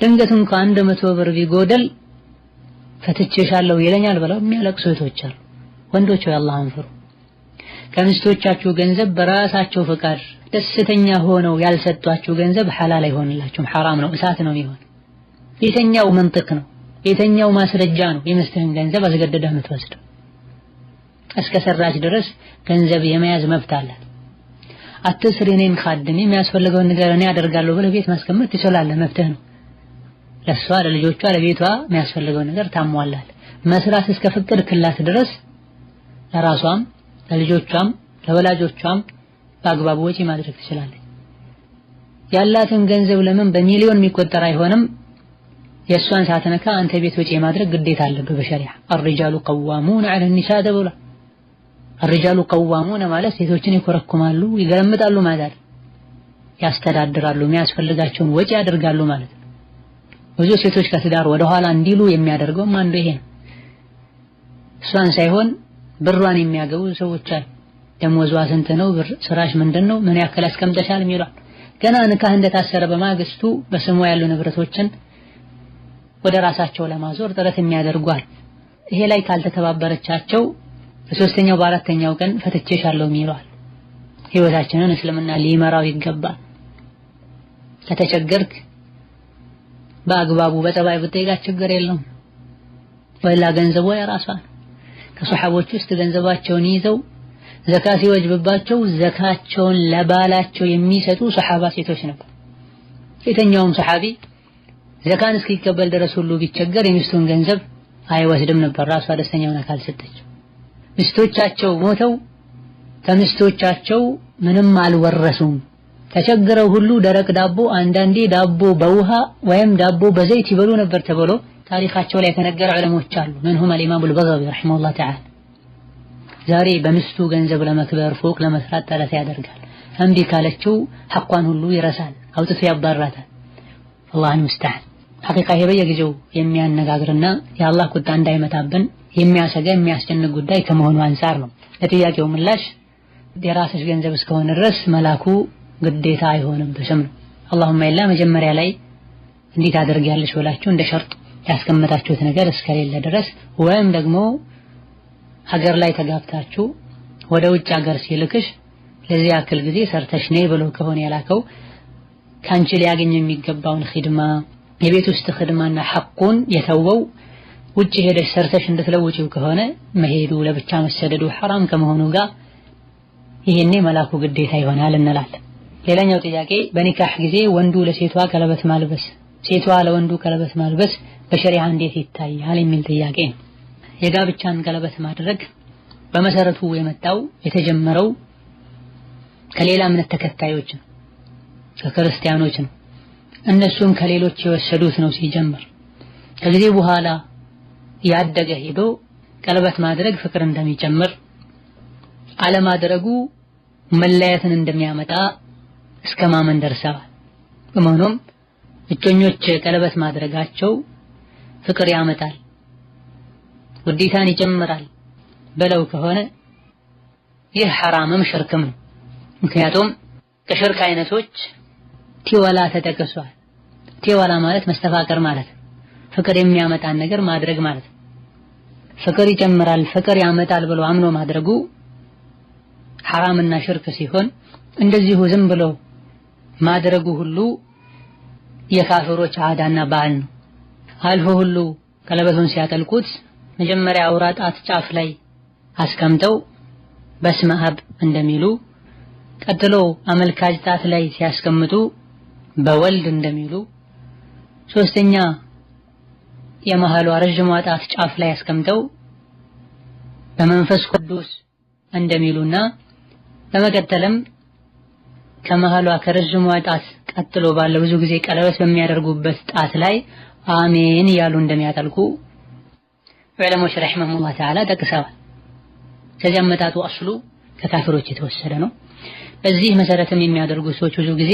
ድንገት እንኳን 100 ብር ቢጎደል ፈትቼሻለሁ ይለኛል ብለው የሚያለቅሱ እህቶች አሉ። ወንዶች ወይ አላህን ፍሩ። ከሚስቶቻችሁ ገንዘብ በራሳቸው ፈቃድ ደስተኛ ሆነው ያልሰጧችሁ ገንዘብ ሐላል አይሆንላችሁም፣ ሐራም ነው፣ እሳት ነው የሚሆን። የተኛው መንጥቅ ነው፣ የተኛው ማስረጃ ነው የሚስትህን ገንዘብ አስገድደህ የምትወስደው? እስከሰራች ድረስ ገንዘብ የመያዝ መብት አላት። አትስሪ እኔን ካድሚ የሚያስፈልገውን ነገር እኔ አደርጋለሁ ብለህ ቤት ማስቀመጥ ትችላለህ፣ መብትህ ነው። ለሷ ለልጆቿ ለቤቷ የሚያስፈልገውን ነገር ታሟላል። መስራት እስከፈቀድክላት ድረስ ለራሷም ለልጆቿም ለወላጆቿም በአግባቡ ወጪ ማድረግ ትችላለች። ያላትን ገንዘብ ለምን በሚሊዮን የሚቆጠር አይሆንም የሷን ሳትነካ አንተ ቤት ወጪ ማድረግ ግዴታ አለብህ በሸሪዓ። الرجال قوامون على النساء ተብሏል። الرجال قوامون ማለት ሴቶችን ይኮረኩማሉ ይገለምጣሉ ማለት ያስተዳድራሉ፣ የሚያስፈልጋቸውን ወጪ ያደርጋሉ ማለት ነው። ብዙ ሴቶች ከትዳር ወደ ኋላ እንዲሉ የሚያደርገውም አንዱ ይሄ ነው። እሷን ሳይሆን ብሯን የሚያገቡ ሰዎች አሉ። ደሞዟ ስንት ነው? ብር ስራሽ ምንድነው? ምን ያክል አስቀምጠሻል? የሚሏል ገና ንካህ እንደታሰረ በማግስቱ በስሙ ያሉ ንብረቶችን ወደ ራሳቸው ለማዞር ጥረት የሚያደርጓል። ይሄ ላይ ካልተተባበረቻቸው በሶስተኛው በአራተኛው ቀን ፈትቼሻለሁ የሚሏል። ህይወታችንን እስልምና ሊመራው ይገባል። ከተቸገርክ በአግባቡ በጠባይ ብትጠይቃት ችግር የለውም። ወላ ገንዘቧ የራሷ ነው። ከሷሐቦች ውስጥ ገንዘባቸውን ይዘው ዘካ ሲወጅብባቸው ዘካቸውን ለባላቸው የሚሰጡ ሷሐባ ሴቶች ነበር። የተኛውም ሷሐቢ ዘካን እስኪቀበል ድረስ ሁሉ ቢቸገር የሚስቱን ገንዘብ አይወስድም ነበር ራሷ ደስተኛ ሆና ካልሰጠች። ሚስቶቻቸው ሞተው ከሚስቶቻቸው ምንም አልወረሱም። ተቸግረው ሁሉ ደረቅ ዳቦ አንዳንዴ ዳቦ በውሃ ወይም ዳቦ በዘይት ይበሉ ነበር ተብሎ ታሪካቸው ላይ የተነገሩ ዑለሞች አሉ። منهم الامام البغوي رحمه الله تعالى ዛሬ በሚስቱ ገንዘብ ለመክበር ፎቅ ለመስራት ጥረት ያደርጋል። እምቢ ካለችው ሐቋን ሁሉ ይረሳል፣ አውጥቶ ያባራታል። አላህ ይመስታል። ሐቂቃ ይሄ በየጊዜው የሚያነጋግርና የአላህ ቁጣ እንዳይመጣብን የሚያሰጋ የሚያስጨንቅ ጉዳይ ከመሆኑ አንፃር ነው። ለጥያቄው ምላሽ የራስሽ ገንዘብ እስከሆነ ድረስ መላኩ ግዴታ አይሆንብሽም ነው። اللهم ኢላ መጀመሪያ ላይ እንዴት አደርጊያለሽ ብላችሁ እንደ ሸርጥ ያስቀመጣችሁት ነገር እስከሌለ ድረስ ወይም ደግሞ ሀገር ላይ ተጋብታችሁ ወደ ውጭ ሀገር ሲልክሽ ለዚህ ያክል ጊዜ ሰርተሽ ነይ ብሎ ከሆነ ያላከው ካንቺ ሊያገኝ የሚገባውን ኺድማ የቤት ውስጥ ኺድማና ሐቁን የተወው ውጭ ሄደሽ ሰርተሽ እንድትለውጪው ከሆነ መሄዱ ለብቻ መሰደዱ حرام ከመሆኑ ጋር ይሄኔ መላኩ ግዴታ ይሆናል እንላለን። ሌላኛው ጥያቄ በኒካህ ጊዜ ወንዱ ለሴቷ ቀለበት ማልበስ ሴቷ ለወንዱ ቀለበት ማልበስ በሸሪዓ እንዴት ይታያል የሚል ጥያቄ ነው። የጋብቻን ቀለበት ማድረግ በመሰረቱ የመጣው የተጀመረው ከሌላ እምነት ተከታዮች ነው፣ ከክርስቲያኖች ነው። እነሱም ከሌሎች የወሰዱት ነው ሲጀምር። ከጊዜ በኋላ ያደገ ሄዶ ቀለበት ማድረግ ፍቅር እንደሚጨምር አለማድረጉ መለያየትን እንደሚያመጣ እስከ ማመን ደርሰዋል። በመሆኑም እጮኞች ቀለበት ማድረጋቸው ፍቅር ያመጣል ውዴታን ይጨምራል በለው ከሆነ ይህ ሐራምም ሽርክም ነው። ምክንያቱም ከሽርክ አይነቶች ቲወላ ተጠቅሷል። ቲወላ ማለት መስተፋቀር ማለት ፍቅር የሚያመጣን ነገር ማድረግ ማለት ፍቅር ይጨምራል ፍቅር ያመጣል ብሎ አምኖ ማድረጉ ሐራምና ሽርክ ሲሆን እንደዚሁ ዝም ብሎ ማድረጉ ሁሉ የካፍሮች ዓዳና ባህል ነው። አልፎ ሁሉ ቀለበቱን ሲያጠልቁት መጀመሪያ አውራጣት ጫፍ ላይ አስቀምጠው በስመ አብ እንደሚሉ ቀጥሎ አመልካች ጣት ላይ ሲያስቀምጡ በወልድ እንደሚሉ ሶስተኛ የመሃሉ ረጅም ጣት ጫፍ ላይ አስቀምጠው በመንፈስ ቅዱስ እንደሚሉና በመቀጠልም ከመሃሉ ከረጅም ጣት ቀጥሎ ባለው ብዙ ጊዜ ቀለበት በሚያደርጉበት ጣት ላይ አሜን ያሉ እንደሚያጠልቁ ዑለሞች ረሂመሁላህ ተዓላ ጠቅሰዋል። ከዚያ መጣጡ አስሉ ከካፍሮች የተወሰደ ነው። በዚህ መሰረትም የሚያደርጉ ሰዎች ብዙ ጊዜ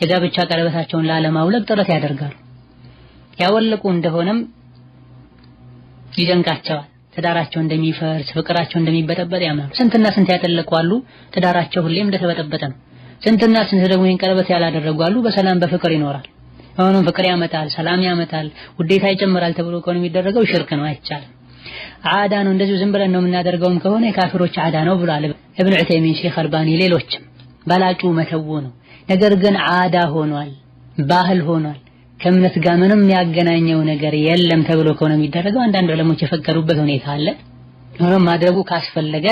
የጋብቻ ቀለበታቸውን ላለማውለቅ ጥረት ያደርጋሉ። ያወለቁ እንደሆነም ይደንቃቸዋል። ትዳራቸው እንደሚፈርስ ፍቅራቸው እንደሚበጠበጥ ያምናሉ። ስንትና ስንት ያጠለቁአሉ ትዳራቸው ሁሌም እንደተበጠበጠ ነው። ስንትና ስንት ደግሞ ይህን ቀለበት ያላደረጉ አሉ በሰላም በፍቅር ይኖራል። አሁንም ፍቅር ያመጣል ሰላም ያመጣል ውዴታ ይጨምራል ተብሎ ከሆነ የሚደረገው ሽርክ ነው፣ አይቻልም። ዓዳ ነው እንደዚሁ ዝም ብለን ነው የምናደርገውም ከሆነ የካፍሮች ዓዳ ነው ብሏል ኢብኑ ዑተይሚን ሼኽ አልባኒ ሌሎችም። በላጩ መተው ነው። ነገር ግን ዓዳ ሆኗል ባህል ሆኗል ከእምነት ጋር ምንም ያገናኘው ነገር የለም ተብሎ ከሆነ የሚደረገው አንዳንድ ዑለሞች የፈቀዱበት ሁኔታ አለ። ሆኖም ማድረጉ ካስፈለገ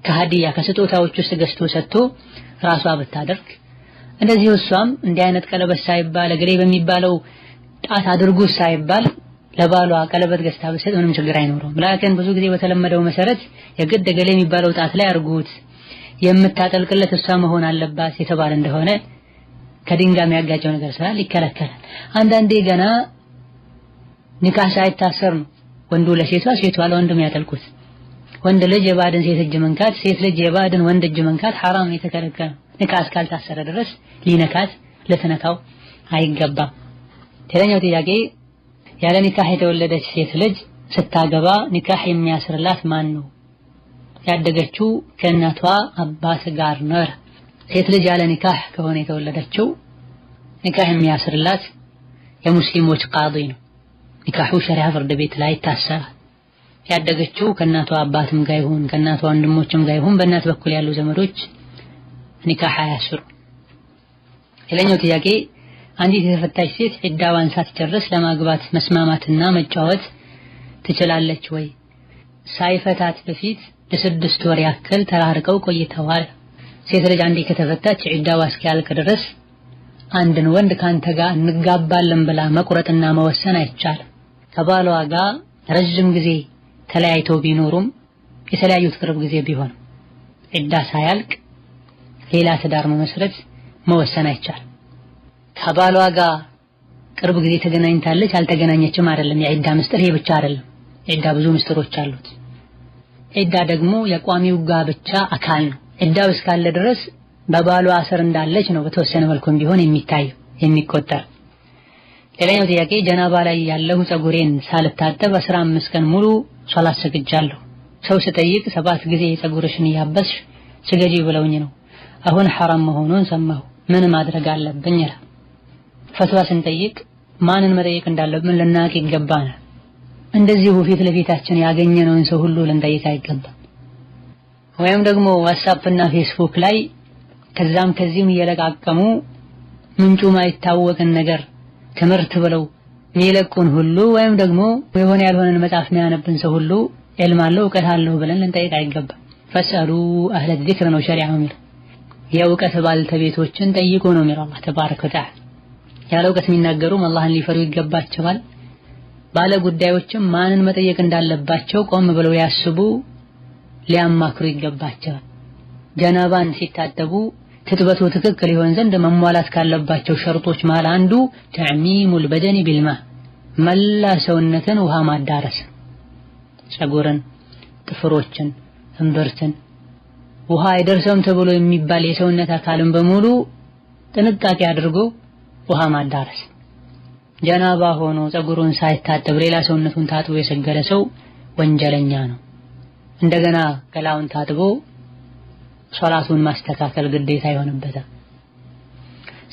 ከሃዲያ ከስጦታዎች ውስጥ ገዝቶ ሰጥቶ ራሷ ብታደርግ እንደዚህ እሷም እንዲህ አይነት ቀለበት ሳይባል እግሬ በሚባለው ጣት አድርጉ ሳይባል ለባሏ ቀለበት ገዝታ ብትሰጥ ምንም ችግር አይኖርም። ላኪን ብዙ ጊዜ በተለመደው መሰረት የግድ እግሬ የሚባለው ጣት ላይ አርጉት የምታጠልቅለት እሷ መሆን አለባት የተባለ እንደሆነ ከድንጋይ የሚያጋጨው ነገር ስላለ ይከለከላል። አንዳንዴ ገና ኒካህ ሳይታሰር ነው ወንዱ ለሴቷ ሴቷ ለወንዱ የሚያጠልቁት። ወንድ ልጅ የባድን ሴት እጅ መንካት ሴት ልጅ የባድን ወንድ እጅ መንካት ሐራም ነው የተከለከለ። ኒካህ እስካልታሰረ ድረስ ሊነካት ለተነካው አይገባም። ሌላኛው ጥያቄ ያለ ኒካህ የተወለደች ሴት ልጅ ስታገባ ኒካህ የሚያስርላት ማን ነው? ያደገችው ከእናቷ አባት ጋር ነው። ሴት ልጅ ያለ ኒካህ ከሆነ የተወለደችው ኒካህ የሚያስርላት የሙስሊሞች ቃዲ ነው። ኒካሁ ሸሪዓ ፍርድ ቤት ላይ ይታሰራል። ያደገችው ከእናቷ አባትም ጋር ይሁን ከእናቷ ወንድሞችም ጋር ይሁን በእናት በኩል ያሉ ዘመዶች ኒካህ አያስሩ። ሌላኛው ጥያቄ አንዲት የተፈታች ሴት ዒዳዋን ሳትጨርስ ለማግባት መስማማትና መጫወት ትችላለች ወይ? ሳይፈታት በፊት ለስድስት ወር ያክል ተራርቀው ቆይተዋል። ሴት ልጅ አንዴ ከተፈታች ዒዳዋ እስኪያልቅ ድረስ አንድን ወንድ ካንተ ጋር እንጋባለን ብላ መቁረጥና መወሰን አይቻልም። ከባሏ ጋር ረጅም ጊዜ ተለያይተው ቢኖሩም የተለያዩት ቅርብ ጊዜ ቢሆን ዒዳ ሳያልቅ ሌላ ትዳር መመስረት መወሰን አይቻልም። ከባሏ ጋር ቅርብ ጊዜ ተገናኝታለች አልተገናኘችም አይደለም የዒዳ ምስጢር ይሄ ብቻ አይደለም። ዒዳ ብዙ ምስጢሮች አሉት። ዒዳ ደግሞ የቋሚው ጋብቻ አካል ነው። ዒዳው እስካለ ድረስ በባሏ ስር እንዳለች ነው በተወሰነ መልኩም ቢሆን የሚታየው የሚቆጠር። ሌላኛው ጥያቄ ጀናባ ላይ ያለው ፀጉሬን ሳልታጠብ 15 ቀን ሙሉ ሶላት ሰግጃለሁ። ሰው ስጠይቅ 7 ጊዜ ፀጉርሽን ያበስሽ ስገጂ ብለውኝ ነው። አሁን ሐራም መሆኑን ሰማሁ። ምን ማድረግ አለብኝ? ፈትዋ ስንጠይቅ ማንን መጠየቅ እንዳለብን ልናቅ ይገባናል። እንደዚሁ ፊት ለፊታችን ያገኘነውን ሰው ሁሉ ልንጠይቅ አይገባም። ወይም ደግሞ ዋትስአፕ እና ፌስቡክ ላይ ከዛም ከዚህም እየለቃቀሙ ምንጩ ማይታወቅን ነገር ትምህርት ብለው የሚለቁን ሁሉ ወይም ደግሞ የሆነ ያልሆነን መጽሐፍ የሚያነብን ሰው ሁሉ ዕልም አለው እውቀት አለው ብለን ልንጠይቅ አይገባም። ፈስአሉ አህለ ዚክር ነው ሸሪዓው የሚለው። የእውቀት ባልተቤቶችን ጠይቁ ነው የሚለው አላህ ተባረከ ወተዓላ። ያለ እውቀት የሚናገሩም አላህን ሊፈሩ ይገባቸዋል። ባለ ጉዳዮችም ማንን መጠየቅ እንዳለባቸው ቆም ብለው ያስቡ ሊያማክሩ ይገባቸዋል። ጀናባን ሲታጠቡ ትጥበቱ ትክክል ይሆን ዘንድ መሟላት ካለባቸው ሸርጦች መሃል አንዱ ተዕሚሙል በደኒ ቢልማ መላ ሰውነትን ውሃ ማዳረስ፣ ፀጉርን፣ ጥፍሮችን፣ እምብርትን ውሃ አይደርሰውም ተብሎ የሚባል የሰውነት አካልን በሙሉ ጥንቃቄ አድርጎ ውሃ ማዳረስ። ጀናባ ሆኖ ፀጉሩን ሳይታጠብ ሌላ ሰውነቱን ታጥቦ የሰገደ ሰው ወንጀለኛ ነው። እንደገና ገላውን ታጥቦ ሶላቱን ማስተካከል ግዴታ ይሆንበታል።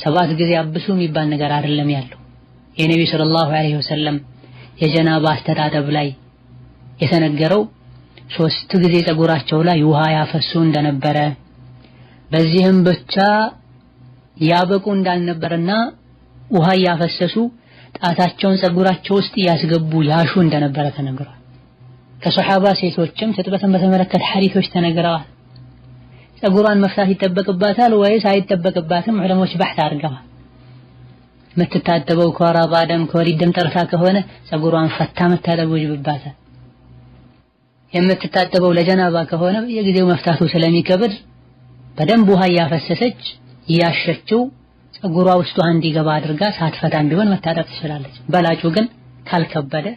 7 ጊዜ አብሱ የሚባል ነገር አይደለም ያለው። የነብዩ ሰለላሁ ዐለይሂ ወሰለም የጀናባ አስተጣጠብ ላይ የተነገረው 3 ጊዜ ፀጉራቸው ላይ ውሃ ያፈሱ እንደነበረ በዚህም ብቻ ያበቁ እንዳልነበረና ውሃ ያፈሰሱ ጣታቸውን ፀጉራቸው ውስጥ ያስገቡ ያሹ እንደነበረ ተነግሯል። ከሷሃባ ሴቶችም ትጥበትን በተመለከተ ሐዲሶች ተነግረዋል። ፀጉሯን መፍታት ይጠበቅባታል ወይስ አይጠበቅባትም? ዑለሞች በሕት አድርገዋል። የምትታጠበው ከወር አበባ ደም ከወሊድ ደም ጠርታ ከሆነ ፀጉሯን ፈታ መታጠብ ይወጅብባታል። የምትታጠበው ለጀናባ ከሆነ የጊዜው መፍታቱ ስለሚከብድ በደንብ ውሃ ያፈሰሰች ያሸችው ፀጉሯ ውስጥ እንዲገባ አድርጋ ሳትፈታም ቢሆን መታጠብ ትችላለች። በላጩ ግን ካልከበደ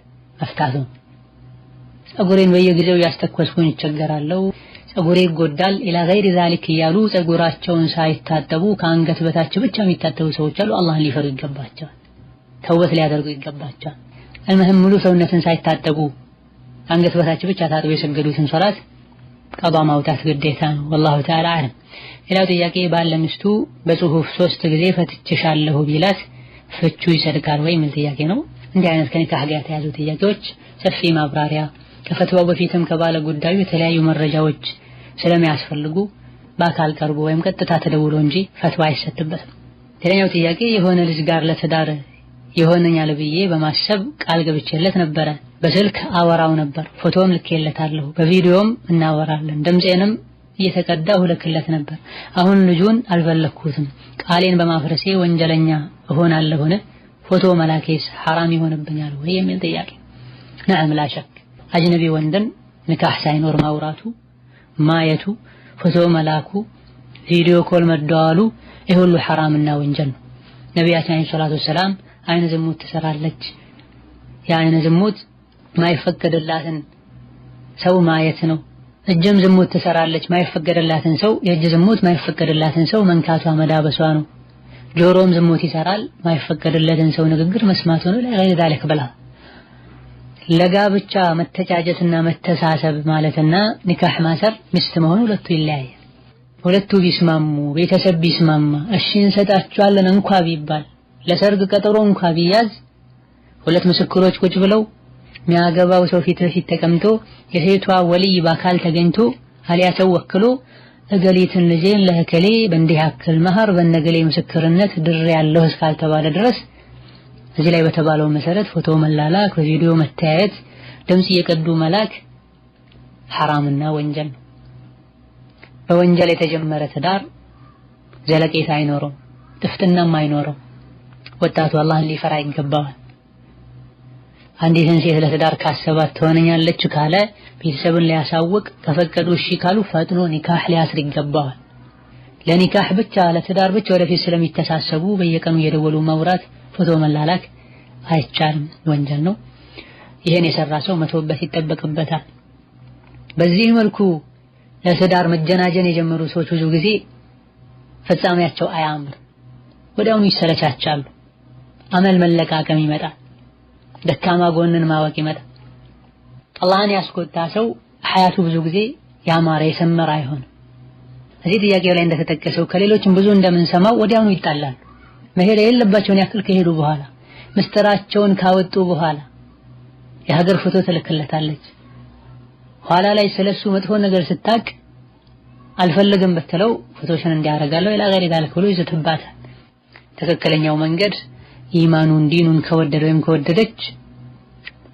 መፍታቱ። ፀጉሬን በየጊዜው ያስተኮስኩኝ ይቸገራለሁ፣ ፀጉሬ ይጎዳል ኢላ ገይሪ ዛሊክ እያሉ ፀጉራቸውን ሳይታጠቡ ከአንገት በታች ብቻ የሚታጠቡ ሰዎች አሉ። አላህን ሊፈሩ ይገባቸዋል፣ ተውበት ሊያደርጉ ይገባቸዋል። المهم ሙሉ ሰውነትን ሳይታጠቡ አንገት በታች ብቻ ታጥበው የሰገዱትን ሶላት ቀዷ ማውጣት ግዴታ ነው። والله تعالى اعلم። ሌላው ጥያቄ ባለ ሚስቱ በጽሁፍ 3 ጊዜ ፈትቼሻለሁ ቢላት ፍቹ ይሰድቃል ወይ ምን ጥያቄ ነው? እንዲህ አይነት ከኒካህ ጋር የተያዙ ጥያቄዎች ሰፊ ማብራሪያ ከፈትዋው በፊትም ከባለ ጉዳዩ የተለያዩ መረጃዎች ስለሚያስፈልጉ በአካል ቀርቦ ወይም ቀጥታ ተደውሎ እንጂ ፈትዋ አይሰጥበትም። ሌላኛው ጥያቄ የሆነ ልጅ ጋር ለትዳር የሆነኛል ብዬ በማሰብ ቃል ገብቼለት ነበረ። በስልክ አወራው ነበር፣ ፎቶም ልኬለታለሁ፣ በቪዲዮም እናወራለን፣ ድምጼንም እየተቀዳሁ ልክለት ነበር። አሁን ልጁን አልፈለኩትም፣ ቃሌን በማፍረሴ ወንጀለኛ እሆናለሁን? ፎቶ መላኬስ ሐራም ይሆንብኛል ወይ የሚል ጥያቄ። ነዓም ላ ሸክ አጅነቢ ወንድን ንካህ ሳይኖር ማውራቱ፣ ማየቱ፣ ፎቶ መላኩ፣ ቪዲዮ ኮል መደዋሉ ይህ ሁሉ ሐራምና ወንጀል ነው። ነቢያችን አለይሂ ሰላቱ ወሰላም አይነ ዝሙት ትሰራለች፣ የአይነ ዝሙት ማይፈቀድላትን ሰው ማየት ነው። እጅም ዝሙት ትሰራለች፣ ማይፈቀድላትን ሰው የእጅ ዝሙት ማይፈቀድላትን ሰው መንካቷ መዳበሷ ነው። ጆሮም ዝሙት ይሰራል፣ ማይፈቀድለትን ሰው ንግግር መስማቱ ነው። ለغير ذلك ብላ ለጋብቻ መተጫጨትና መተሳሰብ ማለትና ኒካህ ማሰር ሚስት መሆኑ ሁለቱ ይለያያል። ሁለቱ ቢስማሙ ቤተሰብ ቢስማማ እሺ እንሰጣቸዋለን እንኳ ቢባል ለሰርግ ቀጠሮ እንኳ ቢያዝ ሁለት ምስክሮች ቁጭ ብለው የሚያገባው ሰው ፊት ለፊት ተቀምጦ የሴቷ ወልይ በአካል ተገኝቶ አሊያ ሰው ወክሎ እገሊትን ልጄን ለህከሌ በእንዲህ ያክል መህር በነገሌ ምስክርነት ድር ያለው እስካልተባለ ድረስ እዚህ ላይ በተባለው መሰረት ፎቶ መላላክ፣ በቪዲዮ መተያየት፣ ድምጽ እየቀዱ መላክ ሐራምና ወንጀል ነው። በወንጀል የተጀመረ ትዳር ዘለቄታ አይኖረውም፣ ጥፍጥናም አይኖረውም። ወጣቱ አላህን ሊፈራ ይገባዋል። አንዲትን ሴት ለትዳር ካሰባት ትሆነኛለች ካለ ቤተሰብን ሊያሳውቅ ከፈቀዱ እሺ ካሉ ፈጥኖ ኒካህ ሊያስር ይገባዋል። ለኒካህ ብቻ ለትዳር ብቻ ወደፊት ስለሚተሳሰቡ በየቀኑ እየደወሉ ማውራት ፎቶ መላላክ አይቻልም፣ ወንጀል ነው። ይሄን የሰራ ሰው መተውበት ይጠበቅበታል። በዚህ መልኩ ለትዳር መጀናጀን የጀመሩ ሰዎች ብዙ ጊዜ ፍጻሜያቸው አያምር፣ ወዲያውኑ ይሰለቻቻሉ። አመል መለቃቀም ይመጣል፣ ደካማ ጎንን ማወቅ ይመጣል። አላህን ያስቆጣ ሰው ሐያቱ ብዙ ጊዜ ያማረ የሰመረ አይሆንም። እዚህ ጥያቄው ላይ እንደተጠቀሰው ከሌሎችም ብዙ እንደምንሰማው ወዲያውኑ ይጣላሉ። መሄድ የሌለባቸውን ያክል ከሄዱ በኋላ ምስጢራቸውን ካወጡ በኋላ የሀገር ፎቶ ትልክለታለች። ኋላ ላይ ስለሱ መጥፎ ነገር ስታቅ አልፈልግም ብትለው ፎቶሽን እንዲያረጋለው ኢላ ገይሪ ዛሊክ ብሎ ይዘትባታል። ትክክለኛው መንገድ ኢማኑን ዲኑን ከወደደ ወይም ከወደደች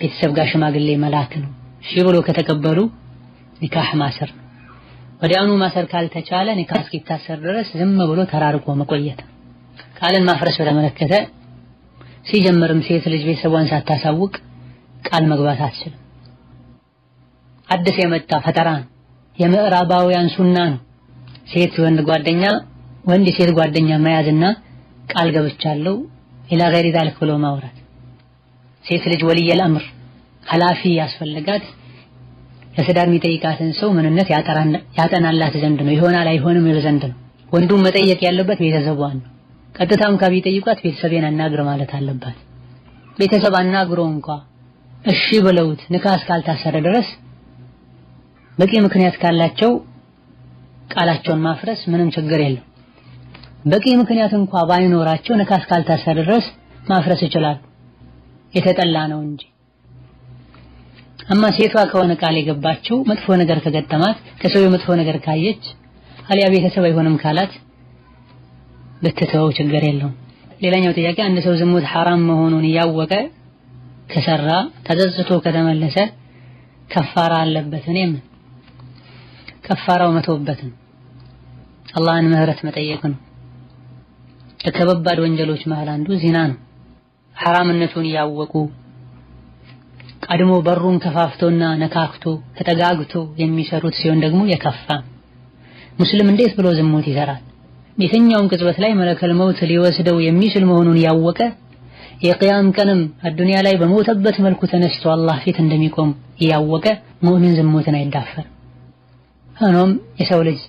ቤተሰብ ጋር ሽማግሌ መላክ ነው። እሺ ብሎ ከተቀበሉ ኒካህ ማሰር ነው። ወዲያውኑ ማሰር ካልተቻለ ኒካህ እስኪታሰር ድረስ ዝም ብሎ ተራርቆ መቆየት። ቃልን ማፍረስ በተመለከተ ሲጀምርም ሴት ልጅ ቤተሰቧን ሳታሳውቅ ቃል መግባት አትችልም። አዲስ የመጣ ፈጠራ ነው፣ የምዕራባውያን ሱና ነው። ሴት ወንድ ጓደኛ ወንድ ሴት ጓደኛ መያዝና ቃል ገብቻለሁ ኢላ ገይሪ ዛሊክ ብሎ ማውራት። ሴት ልጅ ወልየል አምር ኃላፊ ያስፈልጋት ለትዳር የሚጠይቃትን ሰው ምንነት ያጠናላት ዘንድ ነው፣ ይሆናል አይሆንም ይል ዘንድ ነው። ወንዱም መጠየቅ ያለበት ቤተሰቧን ነው። ቀጥታም ከቢጠይቋት ቤተሰቤን አናግር ማለት አለባት። ቤተሰብ አናግሮ እንኳን እሺ ብለውት ኒካህ እስካልታሰረ ድረስ በቂ ምክንያት ካላቸው ቃላቸውን ማፍረስ ምንም ችግር የለም። በቂ ምክንያት እንኳን ባይኖራቸው ኒካህ እስካልታሰረ ድረስ ማፍረስ ይችላል፣ የተጠላ ነው እንጂ። አማ ሴቷ ከሆነ ቃል የገባችው መጥፎ ነገር ከገጠማት ከሰው መጥፎ ነገር ካየች አልያ ቤተሰብ አይሆንም ካላት በተተው ችግር የለውም። ሌላኛው ጥያቄ አንድ ሰው ዝሙት ሐራም መሆኑን ያወቀ ከሰራ ተጸጽቶ ከተመለሰ ከፋራ አለበት? እኔም ከፋራው መተውበት ነው፣ አላህን ምህረት መጠየቅ ነው። ከከባድ ወንጀሎች መሃል አንዱ ዚና ነው። ሐራምነቱን ያወቁ ቀድሞ በሩን ከፋፍቶና ነካክቶ ተጠጋግቶ የሚሰሩት ሲሆን ደግሞ የከፋ። ሙስሊም እንዴት ብሎ ዝሙት ይሰራል? የትኛውም ቅጽበት ላይ መለከል መውት ሊወስደው የሚችል መሆኑን ያወቀ የቂያም ቀንም አዱንያ ላይ በሞተበት መልኩ ተነስቶ አላህ ፊት እንደሚቆም ያወቀ ሙእሚን ዝሙትን አይዳፈር። ሆኖም የሰው ልጅ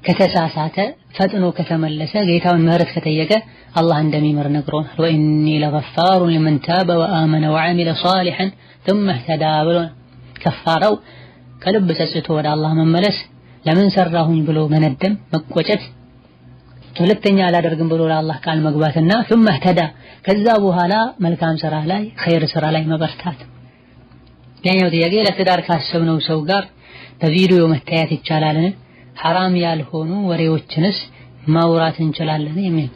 ከተሳሳተ ፈጥኖ ከተመለሰ ጌታውን ምህረት ከጠየቀ አላህ እንደሚምር ነግሮናል። ወኢኒ ለገፋሩን ሊመን ታበ ወአመነ ወዐሚለ ሷሊሐን ثم اهتدى ብሎ ከፋራው ከልብ ጸጽቶ ወደ አላህ መመለስ፣ ለምን ሰራሁኝ ብሎ መነደም መቆጨት፣ ሁለተኛ አላደርግም ብሎ ለአላህ ቃል መግባትና ثم اهتدى ከዛ በኋላ መልካም ስራ ላይ ኸይር ስራ ላይ መበርታት። ሌላኛው ጥያቄ ለትዳር ካሰብነው ሰው ጋር በቪዲዮ መታየት ይቻላልን? ሐራም ያልሆኑ ወሬዎችንስ ማውራት እንችላለን? የሚል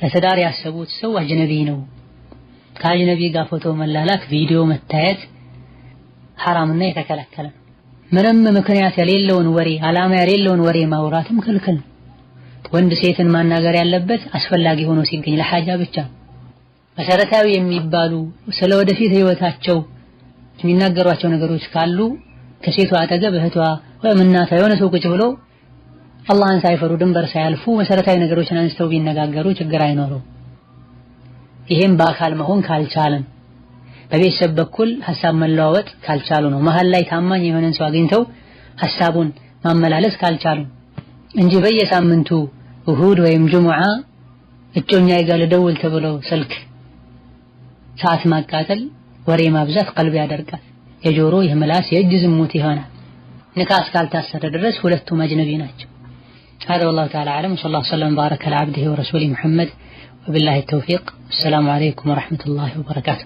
ለትዳር ያሰቡት ሰው አጅነቢ ነው። ከአጅነቢ ጋር ፎቶ መላላክ፣ ቪዲዮ መታየት ሐራምና የተከለከለ ነው። ምንም ምክንያት የሌለውን ወሬ ዓላማ የሌለውን ወሬ ማውራትም ክልክል ነው። ወንድ ሴትን ማናገር ያለበት አስፈላጊ ሆኖ ሲገኝ ለሐጃ ብቻ። መሰረታዊ የሚባሉ ስለ ወደፊት ህይወታቸው የሚናገሯቸው ነገሮች ካሉ ከሴቷ አጠገብ እህቷ ወይም እናቷ የሆነ ሰው ቁጭ ብሎ አላህን ሳይፈሩ ድንበር ሳያልፉ መሰረታዊ ነገሮችን አንስተው ቢነጋገሩ ችግር አይኖረው። ይሄም በአካል መሆን ካልቻለም በቤተሰብ በኩል ሐሳብ መለዋወጥ ካልቻሉ ነው። መሃል ላይ ታማኝ የሆነን ሰው አግኝተው ሐሳቡን ማመላለስ ካልቻሉ እንጂ በየሳምንቱ እሁድ ወይም ጁሙዓ እጮኛዬ ጋር ልደውል ተብሎ ስልክ ሰዓት ማቃጠል፣ ወሬ ማብዛት ቀልብ ያደርጋል። የጆሮ የምላስ የእጅ ዝሙት ይሆናል። ኒካህ እስካልታሰረ ድረስ ሁለቱም አጅነቢ ናቸው። هذا والله تعالى أعلم وصلى الله وسلم وبارك على عبده ورسوله محمد وبالله التوفيق. السلام عليكم ورحمة الله وبركاته.